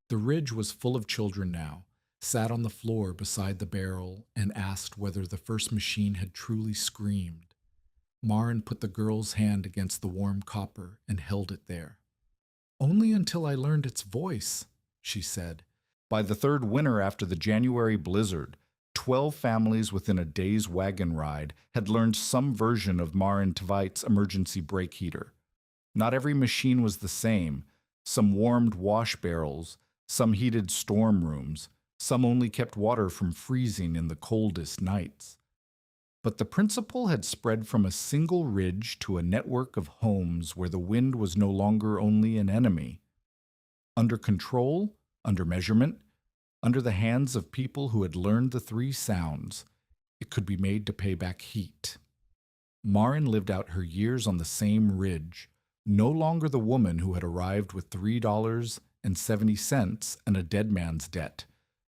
The ridge was full of children now, sat on the floor beside the barrel and asked whether the first machine had truly screamed. Maren put the girl's hand against the warm copper and held it there. "Only until I learned its voice," she said. By the third winter after the January blizzard, 12 families within a day's wagon ride had learned some version of Marin Tvite's emergency brake heater. Not every machine was the same. Some warmed wash barrels, some heated storm rooms, some only kept water from freezing in the coldest nights. But the principle had spread from a single ridge to a network of homes where the wind was no longer only an enemy. Under control, under measurement, under the hands of people who had learned the three sounds, it could be made to pay back heat. Marin lived out her years on the same ridge, no longer the woman who had arrived with $3.70 and a dead man's debt,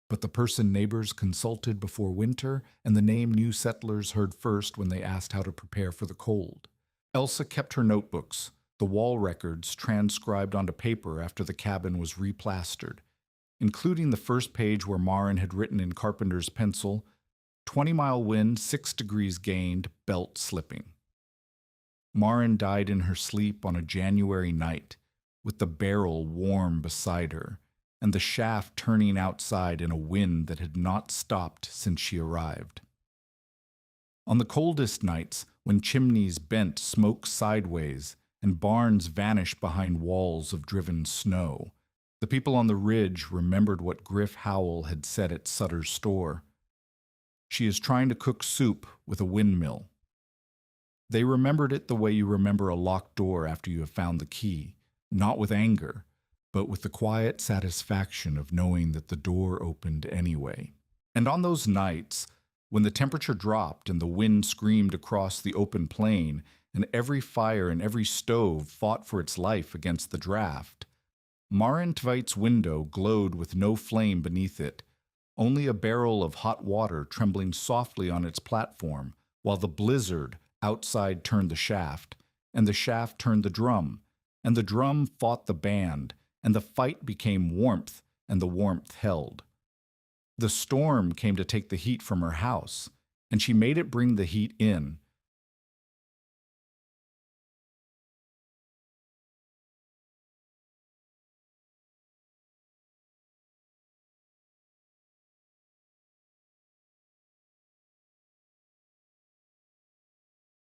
but the person neighbors consulted before winter and the name new settlers heard first when they asked how to prepare for the cold. Elsa kept her notebooks, the wall records transcribed onto paper after the cabin was replastered, including the first page where Marin had written in carpenter's pencil, 20-mile wind, 6 degrees gained, belt slipping. Marin died in her sleep on a January night, with the barrel warm beside her, and the shaft turning outside in a wind that had not stopped since she arrived. On the coldest nights, when chimneys bent smoke sideways and barns vanished behind walls of driven snow, the people on the ridge remembered what Griff Howell had said at Sutter's store. She is trying to cook soup with a windmill. They remembered it the way you remember a locked door after you have found the key, not with anger, but with the quiet satisfaction of knowing that the door opened anyway. And on those nights, when the temperature dropped and the wind screamed across the open plain, and every fire and every stove fought for its life against the draft, Marin Tvite's window glowed with no flame beneath it, only a barrel of hot water trembling softly on its platform, while the blizzard outside turned the shaft, and the shaft turned the drum, and the drum fought the band, and the fight became warmth, and the warmth held. The storm came to take the heat from her house, and she made it bring the heat in,